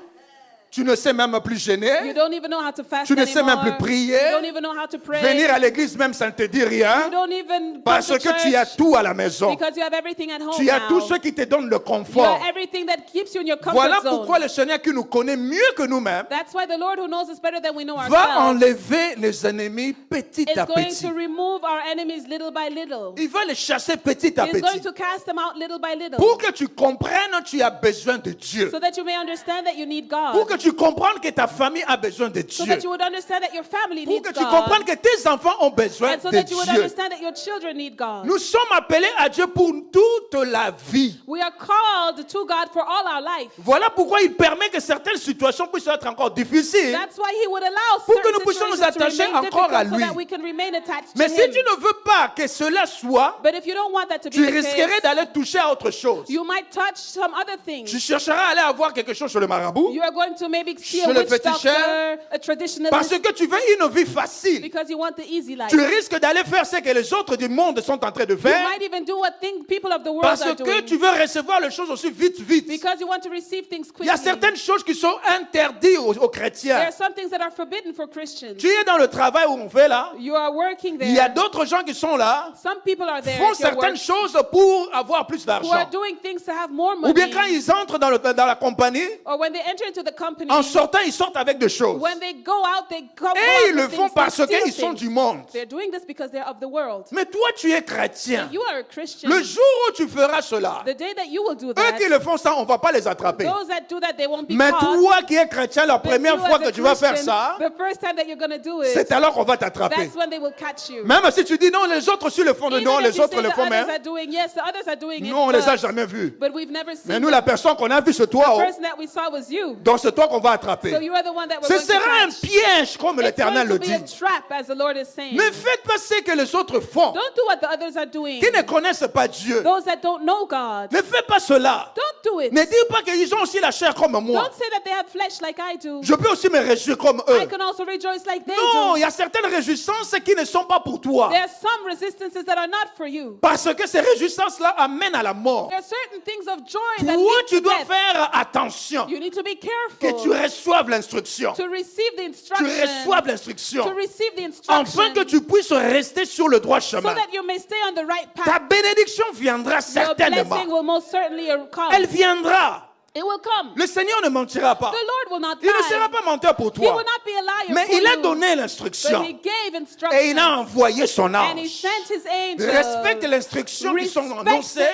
Tu ne sais même plus You gêner. don't even know how to fast Tu ne sais même plus anymore. prier. You don't even know how to pray. Venir à l'église même, ça ne te dit You rien. don't even Parce come to que tu as church tout à la maison. because you have everything at home Tu as now. tout ce qui te donne le You confort. have everything that keeps you in your comfort Voilà zone. pourquoi le Seigneur qui nous connaît mieux que nous-mêmes That's why the Lord who knows us better than we know va ourselves enlever les ennemis petit is à going petit. to remove our enemies little by little. Il va les chasser petit à He's going petit. to cast them out little by little. Pour que tu comprennes, tu as besoin de Dieu. So that you may understand that you need God. Pour que tu comprennes que ta famille a besoin de So Dieu. that you would understand that your family Pour needs que tu God. comprennes que tes enfants ont besoin And so de that you would Dieu. understand that your children need God. Nous sommes appelés à Dieu pour toute la vie. We are called to God for all our life. Voilà pourquoi il permet que certaines situations puissent être encore difficiles. That's why He would allow Pour que certain nous puissions nous situations to attacher remain encore à difficult so lui. that we can remain attached Mais to si Him. tu ne veux pas que cela soit, But if you don't want that to be tu the risquerais case, d'aller toucher à autre chose. you might touch some other things. Tu chercheras à aller avoir quelque chose sur le marabout You are going to maybe see Chez a le witch féticheur, doctor, a parce traditionalist, que tu veux une vie facile. because you want the easy life. Tu risques d'aller faire ce que les autres du monde sont en train de You faire might even do what people of the world parce are que doing. tu veux recevoir les choses aussi vite. Because you want to receive things Il y a quickly. certaines choses qui sont interdites aux There chrétiens. are some things that are forbidden for Christians. Tu es dans le travail où on fait là. You are working Il y a there. d'autres gens qui sont là, Some people are there font at your certaines work choses pour avoir plus who are d'argent. doing things to have more Ou bien money. quand ils entrent dans la compagnie, Or when they enter into the company, en sortant, ils sortent avec des choses. when they go out, they come Et out ils le with font things, parce they steal qu'ils sont things. du monde. They're doing this because they're of the world. Mais toi, tu es chrétien. You are a Christian. Le jour où tu feras cela, The day that you will do eux that, qui le font ça, on ne va pas les attraper. those that do that, they won't be Mais caught. toi qui es chrétien, la But première you fois as a que tu vas faire Christian, ça, the first time that you're going to do it, c'est alors qu'on va t'attraper. that's when they will catch you. Même si tu dis non, les autres aussi le font, Even non, if les you autres say le the font, mais others are doing, yes, the others are doing it, nous, on les a but- jamais vus. but we've never seen Mais nous, them. la personne qu'on a vue, c'est toi. The Oh. person that we saw was you. Donc c'est toi qu'on va attraper. So you are the one that we're Ce going to sera un catch. piège, comme It's l'Éternel going le to be dit. a trap, as the Lord is saying. Ne faites pas ce que les autres font, Don't do what the others are doing. qui ne connaissent pas Dieu. Those that don't know God. Ne faites pas cela. Don't do it. Ne dis pas qu'ils ont aussi la chair comme moi. Don't say that they have flesh like I do. Je peux aussi me réjouir comme eux. I can also rejoice like they Non, do. il y a certaines réjouissances qui ne sont pas pour toi. There are some resistances that are not for you. Parce que ces réjouissances-là amènent à la mort. There are certain things of joy that Toi, lead tu to dois death. faire attention You need to be que careful tu reçoives l'instruction. to receive the Tu instruction. reçoives To l'instruction. receive the instruction. Afin que tu puisses rester sur le droit So chemin. that you may stay on the right Ta path. bénédiction viendra Your certainement. blessing will most certainly come. Elle viendra. It will come. Le Seigneur ne mentira pas. The Lord will not Il ne sera lie. pas menteur pour He toi. will not be a liar Mais for il a you. donné But l'instruction. he gave Et instructions. il a envoyé son And he ange. sent his angel. Respecte l'instruction qui sont Respect annoncées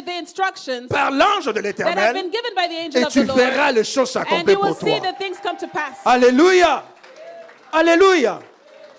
the instructions par l'ange de that have l'Éternel. been given by the angel Et of tu the Lord. verras les choses And s'accomplir you will pour see toi. the things come to pass. Alléluia. Alléluia.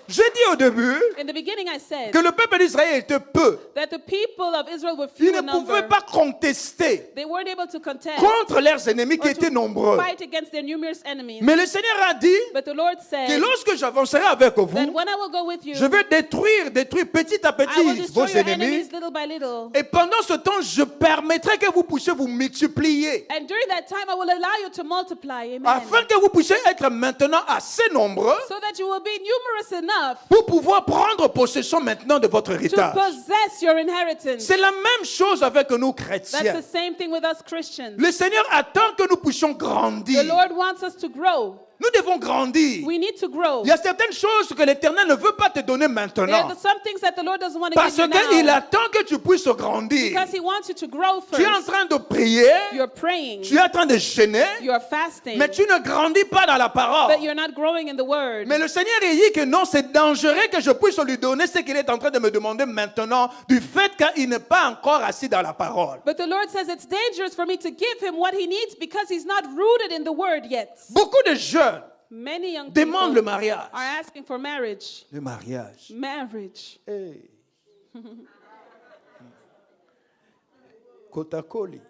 J'ai dit au début In the beginning I said que le peuple d'Israël était peu. that the people of Israel were Ils few ne in number. pouvaient pas contester They weren't able to contest contre leurs ennemis qui or étaient to nombreux. fight against their numerous enemies. Mais le Seigneur a dit But the Lord que said lorsque j'avancerai avec that vous, when I will go with you, je vais détruire petit à I will petit destroy vos your ennemis. enemies little by little. Et pendant ce temps, je permettrai que vous puissiez vous multiplier. And during that time, I will allow you to multiply. Amen. Afin que vous puissiez être maintenant assez nombreux So that you will be numerous enough pour pouvoir prendre possession maintenant de votre to héritage. possess your inheritance. C'est la même chose avec nous That's chrétiens. the same thing with us Christians. Le Seigneur attend que nous puissions The grandir. Lord wants us to grow. Nous devons grandir. We need to grow. Il y a certaines choses que l'Éternel ne veut pas te donner There maintenant. are some things that the Lord doesn't want to Parce give you qu'il now. attend que tu puisses grandir. Because He wants you to grow Tu es en first. train de prier, You're praying. tu es en train de jeûner, You're fasting. mais tu ne grandis pas dans la parole. But you're not growing in the Word. Mais le Seigneur il dit que non, c'est dangereux que je puisse lui donner ce qu'il est en train de me demander maintenant, du fait qu'il n'est pas encore assis dans la parole. But the Lord says it's dangerous for me to give him what he needs because he's not rooted in the Word yet. Beaucoup de jeunes Many young demandent people le mariage. are asking for marriage. Le mariage. Marriage. Hey. Kotakoli.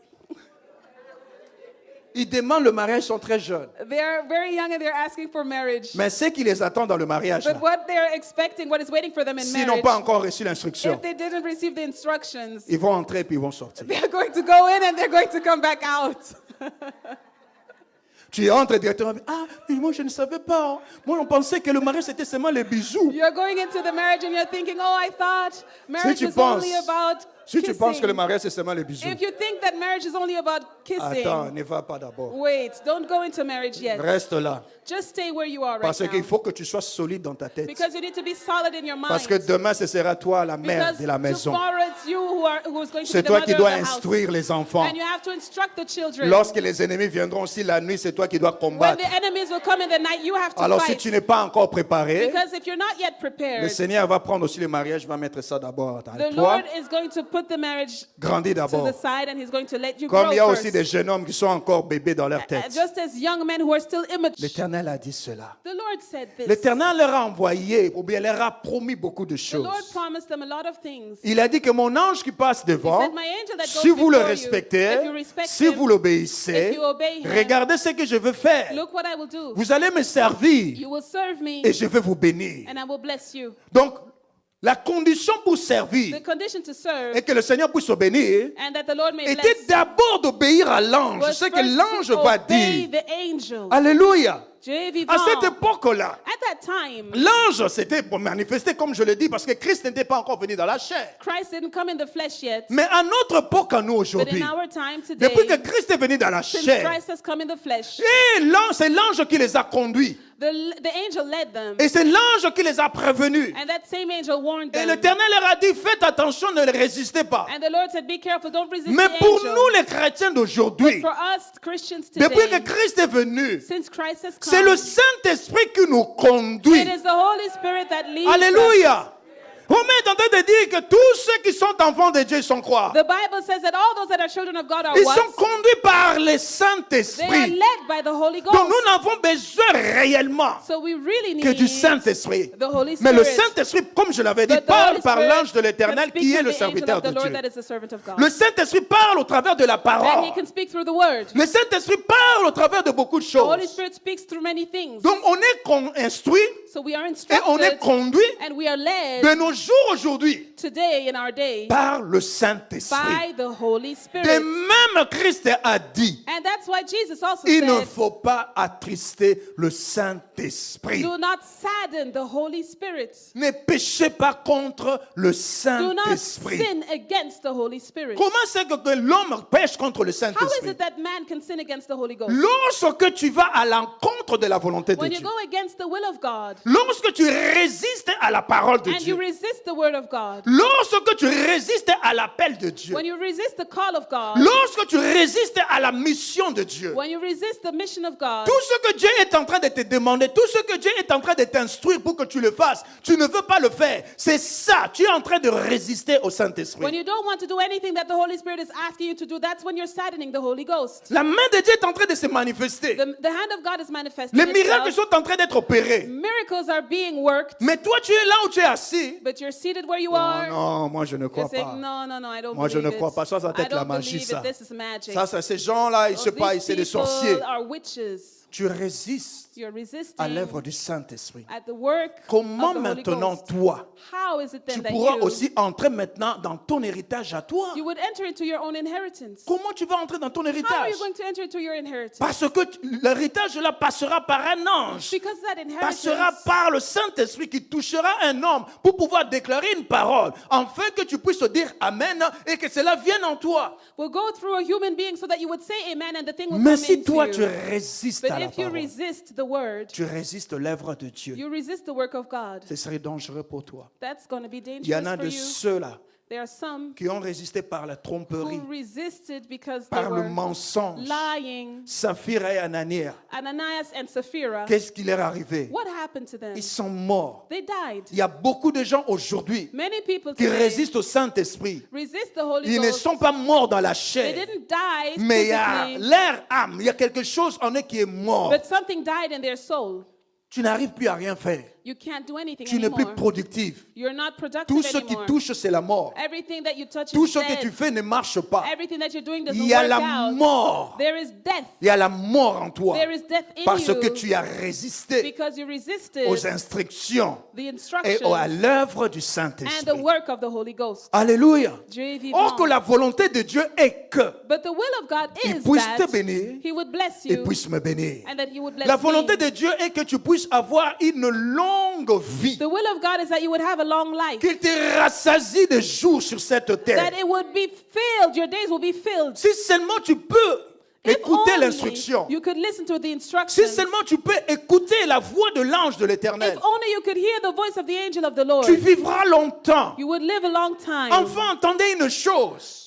Ils demandent le mariage, ils sont très jeunes. They're very young and they're asking for marriage. Mais ce qui les attend dans le mariage, But what they're expecting, what is waiting for them in s'ils n'ont marriage, pas encore reçu l'instruction, if they didn't receive the instructions, ils vont entrer puis ils vont sortir. they're going to go in and they're going to come back out. Tu entres directement, ah, mais moi je ne savais pas. Moi on pensait que le mariage c'était seulement les bisous. You're going into the marriage and you're thinking, oh, I thought marriage tu was penses- only about Si tu penses que le kissing. mariage c'est seulement les bisous, If you think that marriage is only about kissing, attends, ne va pas d'abord. wait, don't go into marriage yet. Reste là. Just stay where you are right Parce qu'il now. faut que tu sois solide dans ta tête. Because you need to be solid in your mind. Parce que demain ce sera toi la mère Because de la maison. tomorrow it's you who's going to be C'est the toi mother qui of dois the house. instruire les enfants. And you have to instruct the children. Lorsque les ennemis viendront aussi la nuit, c'est toi qui dois When combattre. the enemies will come in the night, you have to Alors si fight. tu n'es pas encore préparé, Because if you're not yet le prepared, Seigneur va prendre aussi le mariage, va mettre ça d'abord dans the toi. Lord is going to put the marriage Grandis to d'abord. the side and he's going to let you Comme grow il y a first. aussi des jeunes hommes qui sont encore bébés dans leur tête. Just as young men who are still immature. L'Éternel a dit cela. The Lord said this. L'Éternel leur a envoyé, ou bien leur a promis beaucoup de The choses. Lord promised them a lot of things. Il a dit que mon ange qui passe He devant, said, my angel that goes si vous le before you, respectez, if you respect si him, vous l'obéissez, if you obey him, regardez ce que je veux faire. look what I will do. Vous allez me servir You will serve me et je vais vous bénir. and I will bless you. Donc, la condition pour servir The condition to serve et que le Seigneur puisse bénir and that the Lord may était bless d'abord d'obéir à l'ange. was Ce que first l'ange to va obey dire. the angel. Alléluia. Dieu est vivant. À cette époque-là, At that time, l'ange s'était manifesté, comme je le dis, parce que Christ n'était pas encore venu dans la chair. Christ didn't come in the flesh yet. Mais à notre époque, à nous But aujourd'hui, in our time today, depuis que Christ est venu dans la since chair, Christ has come in the flesh, et c'est l'ange qui les a conduits. the angel led them. Et c'est l'ange qui les a prévenus. And that same angel warned Et them. l'Éternel leur a dit, faites attention, ne les résistez pas. And the Lord said, be careful, don't resist Mais the pour angel. nous, les chrétiens d'aujourd'hui, For us Christians depuis que today, Christ est venu, since Christ has c'est come, le Saint-Esprit qui nous conduit. it is the Holy Spirit that leads us. Alléluia. Romain est en train de dire que tous ceux qui sont enfants de Dieu sont quoi? The Bible says that all those that are children of God are Ils what? sont conduits par le They are Saint-Esprit. led by the Holy Ghost. Donc nous n'avons besoin réellement So we really que need du Saint-Esprit. the Holy Mais le Spirit. Saint-Esprit, comme je l'avais dit, But the parle Holy par Spirit l'ange de can l'Éternel speak qui est through le the angel serviteur of the de Lord Dieu. that is the servant of God. Le Saint-Esprit parle au travers de la And parole. he can speak through the word. Le Saint-Esprit parle au travers de beaucoup de The Holy choses. Spirit speaks through many things. Donc on est instruit So we are et on est instructed conduit and we are led de nos jours aujourd'hui today in our day par le Saint-Esprit. by the Holy Et Spirit. même Christ a dit, And that's why Jesus also il ne said, faut pas attrister le Saint-Esprit. do not sadden the Holy Spirit. Ne péchez pas contre le Do not Saint-Esprit. sin against the Holy Spirit. Comment c'est que l'homme pêche contre le How is Saint-Esprit? it that man can sin against the Holy Ghost? Lorsque tu vas à l'encontre de la volonté de When you Dieu. go against the will of God Lorsque tu résistes à la parole de and you Dieu. resist the word of God, Lorsque tu résistes à l'appel de Dieu. when you resist the call of God, Lorsque tu résistes à la mission de Dieu. when you resist the mission of God, Tout ce que Dieu est en train de te demander, tout ce que Dieu est en train de t'instruire pour que tu le fasses, tu ne veux pas le faire. C'est ça, tu es en train de résister au when Saint-Esprit. you don't want to do anything that the Holy Spirit is asking you to do, that's when you're saddening the Holy Ghost. La main de Dieu est en train de se manifester. The hand of God is manifesting Les miracles itself. sont en train d'être opérés. Miracles are being worked, Mais toi, tu es là où tu es assis. but you're seated where you Non, are. non, moi je ne You're crois saying, pas. no, no, no, I don't Moi, je believe ne crois it. pas. Ça, ça doit I être la don't magie, believe ça. it. This is magic. Ça, ces gens-là, je Oh, sais pas, these c'est des people sorciers. are witches. Tu résistes You're à resisting l'œuvre du Saint-Esprit. at the work Comment of the Holy maintenant, Ghost. toi, How is it tu then that pourras you aussi entrer maintenant dans ton héritage à toi? would enter into your own inheritance? Comment tu vas entrer dans ton How are héritage? you going to enter into your inheritance? Parce que l'héritage là passera par un ange. Because that Passera inheritance par le Saint-Esprit qui touchera un homme pour pouvoir déclarer une parole, afin que tu puisses dire Amen et que cela vienne en toi. will go through a human being so that you would say amen and the thing will Mais come si into toi you. tu résistes But à if la if you parole, resist the word, tu résistes l'œuvre de Dieu. you resist the work of God. Ce serait dangereux pour toi. That's going to be Il y en dangerous a for de you. ceux-là There are some qui ont résisté par la tromperie, who resisted because they par le were mensonge. lying. Saphira et Anania, Ananias and Sapphira, qu'est-ce qui leur est arrivé? what happened to them? Ils sont morts. They died. Il y a beaucoup de gens aujourd'hui Many people qui today résistent au Saint-Esprit. resist the Holy Ils ne Ghost. sont pas morts dans la They chair, didn't die mais il y a physically, leur âme, il y a quelque chose en eux qui est mort. but something died in their soul. Tu n'arrives plus à rien faire. You can't do anything Tu n'es plus anymore. productif. You're not productive Tout ce qui anymore. touche, c'est la mort. Everything that you touch Tout is ce que tu dead. fais ne marche pas. Everything that you're doing doesn't Il y a work la out. mort. There is death Il y a la mort en toi. There is death in Parce you que tu as résisté because you resisted aux instructions the et instructions à l'œuvre du and the Saint-Esprit. work of the Holy Ghost. Alléluia. Dieu est vivant. Or que la volonté de Dieu est que But the will of God il is puisse te that bénir He would bless et you puisse me bénir. and that He would bless La volonté me. de Dieu est que tu puisses avoir une longue vie. The will of God is that you would have a long life. Qu'il te rassasie de jours sur cette terre. That it would be filled, your days will be filled. Si seulement tu peux If écouter only l'instruction. you could listen to the Si instructions. seulement tu peux écouter la voix de l'ange de l'Éternel. If only you could hear the voice of the angel of the Lord. Tu vivras longtemps. You would live a long time. Enfant, entendez une chose.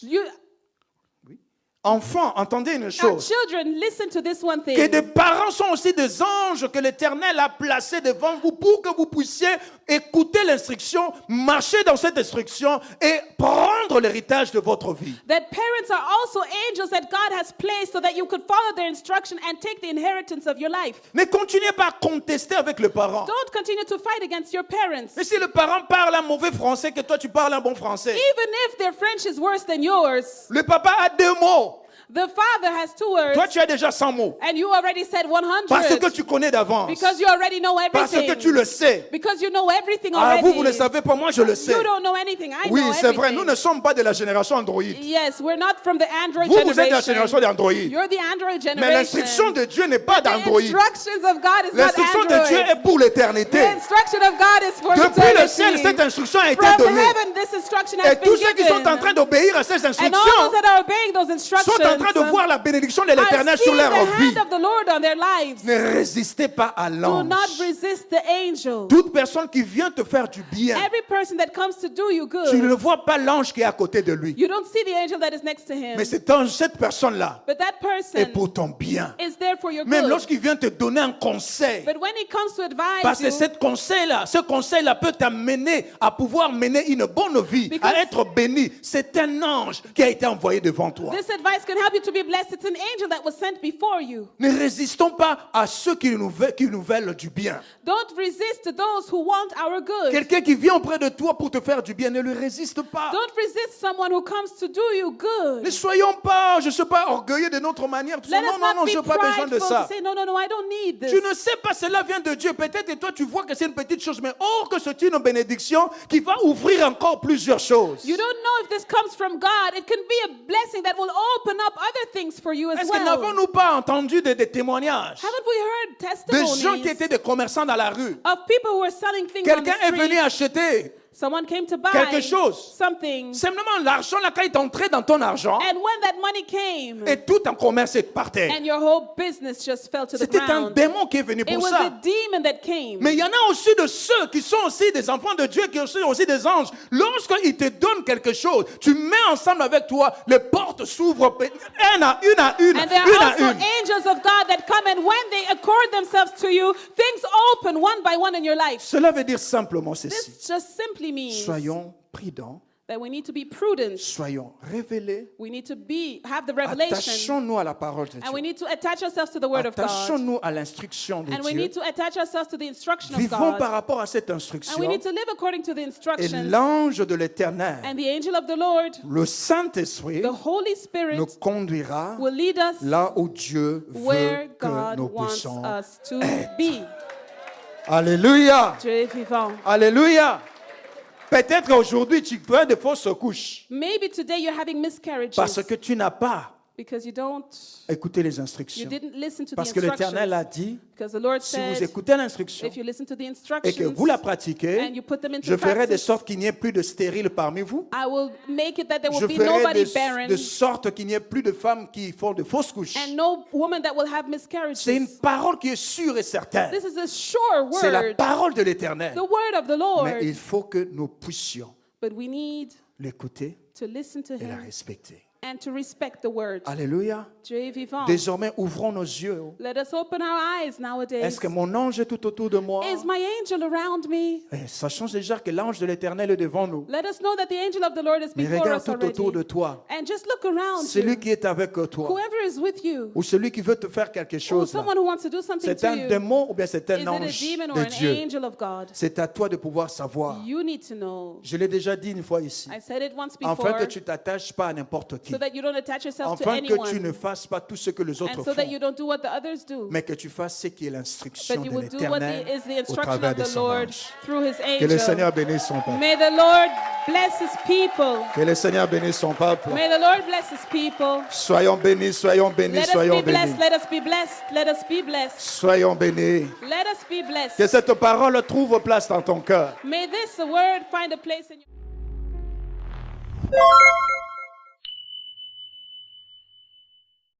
Enfant, entendez une Our chose. children, listen to this one thing. Que des parents sont aussi des anges que l'Éternel a placés devant vous pour que vous puissiez écouter l'instruction, marcher dans cette instruction et prendre l'héritage de votre vie. That parents are also angels that God has placed so that you could follow their instruction and take the inheritance of your life. Ne continuez pas à contester avec le parent. Don't continue to fight against your parents. Mais si le parent parle un mauvais français, que toi tu parles un bon français, Even if their French is worse than yours, le papa a 2 mots. the father has 2 words, Toi tu as déjà 100 mots. and you already said 100 Parce que tu connais d'avance. because you already know Parce everything. que tu le sais. Because you know everything Ah, already. vous ne savez pas, moi je le sais. You don't know anything. I Oui, know c'est vrai, everything. nous ne sommes pas de la génération Android. Yes, we're not from the Android Vous, vous êtes de la generation. génération d'Android. You're the Android Mais generation. l'instruction de Dieu n'est pas The d'Android. instructions of God is not L'instruction de Android. Dieu est pour l'éternité. The instruction of God is for Depuis le eternity. ciel, cette instruction a été From donnée. heaven, this instruction has Et tous been ceux qui sont given. en train d'obéir à ces And all instructions those that are obeying those instructions sont en train de voir la bénédiction de are l'éternel sur seeing leur the vie. hand of the Lord on their lives. Ne résistez pas à Do l'ange. not resist the angel. Toute personne qui vient te faire du bien, Every person that comes to do you good, tu ne vois pas l'ange qui est à côté de lui. you don't see the angel that is next to him. Mais cette personne-là But that est person pour ton bien. is there for your Même good. lorsqu'il vient te donner un conseil, But when he comes to advise parce que you, ce conseil-là peut t'amener à pouvoir mener une bonne vie, Because- à être béni. C'est un ange qui a été envoyé devant toi. this advice can help you to be blessed. It's an angel that was sent before you. Ne résistons pas à ceux qui nous veulent du bien. Don't resist to those who want our good. Quelqu'un qui vient auprès de toi pour te faire du bien, ne lui résiste pas. Don't resist someone who comes to do you good. Ne soyons pas, je ne sais pas, orgueilleux de notre manière. Let us Non, not be je n'ai pas besoin de prideful ça. to say, no, I don't need this. Tu ne sais pas, cela vient de Dieu. Peut-être que toi, tu vois que c'est une petite chose, mais or que c'est une bénédiction qui va ouvrir encore plusieurs choses. You don't know if this comes from God. It can be a blessing that will open up other things for you as Est-ce que well. n'avons-nous pas entendu des témoignages Haven't we heard de gens qui testimonies étaient des commerçants dans la rue? of people who were selling things on the Quelqu'un est venu street? acheter Someone came to buy quelque chose. something, Simplement, l'argent, là, quand il est entré dans ton argent, and when that money came, et tout en commerce est par terre. and your whole business just fell to the C'était un ground. démon qui est venu It pour was ça. a demon that came. Mais il y en a aussi de ceux qui sont aussi des enfants de Dieu, qui sont aussi des anges. Lorsqu'ils te donnent quelque chose, tu mets ensemble avec toi, les portes s'ouvrent une à une, And there une are à also une. angels of God that come, and when they accord themselves to you, things open one by one in your life. Cela veut dire simplement ceci. This just simply means Soyons prudents, that we need to be prudent. soyons révélés, We need to have the revelation, attachons-nous à la parole de and we Dieu. need to attach ourselves to the Word of God. Attachons-nous à l'instruction de And we Dieu. need to attach ourselves to the instruction of Vivons par God. rapport à cette And instruction. we need to live according to the Et instructions. l'ange de l'Éternel, And the angel of the Lord, le Saint-Esprit, the Holy Spirit, nous conduira will lead us là où Dieu where veut que God nous wants puissions us to être. be. Alléluia. Dieu est vivant. Alléluia. Peut-être aujourd'hui tu peux avoir de fausses couches Maybe today you're having miscarriages parce que tu n'as pas Because you don't, écoutez les you instructions. didn't listen to the Parce que l'Éternel a instructions. dit, Because the Lord si vous said, écoutez l'instruction if you listen to the et que instructions vous la and pratiquez, you put them into je ferai de practice, sorte qu'il n'y ait plus de stériles parmi vous. I will make it that there Je will be ferai nobody de barren sorte qu'il n'y ait plus de femmes qui font de fausses couches. and no woman that will have C'est une miscarriages. parole qui est sûre et certaine. This is a sure C'est la word, parole de l'Éternel. the word of the Lord. Mais il faut que nous puissions But we need l'écouter to listen to et la him respecter. and to respect the word. Alléluia. Dieu est vivant. Désormais, ouvrons nos yeux. Let us open our eyes nowadays. Est-ce que mon ange est tout autour de moi? Is my angel around me? Sachons déjà que l'ange de l'Éternel est devant nous. Let us know that the angel of the Lord is Mais before regarde us tout autour de already. toi. And just look around Celui you. qui est avec toi. Whoever is with you, Ou celui qui veut te faire quelque or chose. là. someone who wants to do something C'est to un you, démon ou bien c'est is un it a ange demon or de an Dieu. angel of God? C'est à toi de pouvoir savoir. You need to know. Je l'ai déjà dit une fois ici. I said it once Afin before, que tu t'attaches pas à n'importe qui. so that you don't attach yourself to Afin que tu ne anyone, fasses pas tout ce que les autres and so that font. you don't do what the others do, Mais que tu fasses ce qui est l'instruction but you de will do what l'Éternel is the au instruction travers of de the son Lord ange. through his Que le angel. Seigneur bénisse son peuple. May the Lord bless his people. Que le Seigneur bénisse son peuple. May the Lord bless his people. Soyons bénis, soyons bénis, Let us soyons be blessed. bénis. Let us be blessed. Let us be blessed. Soyons bénis. Let us be blessed. Que cette parole trouve place dans ton cœur. May this word find a place in your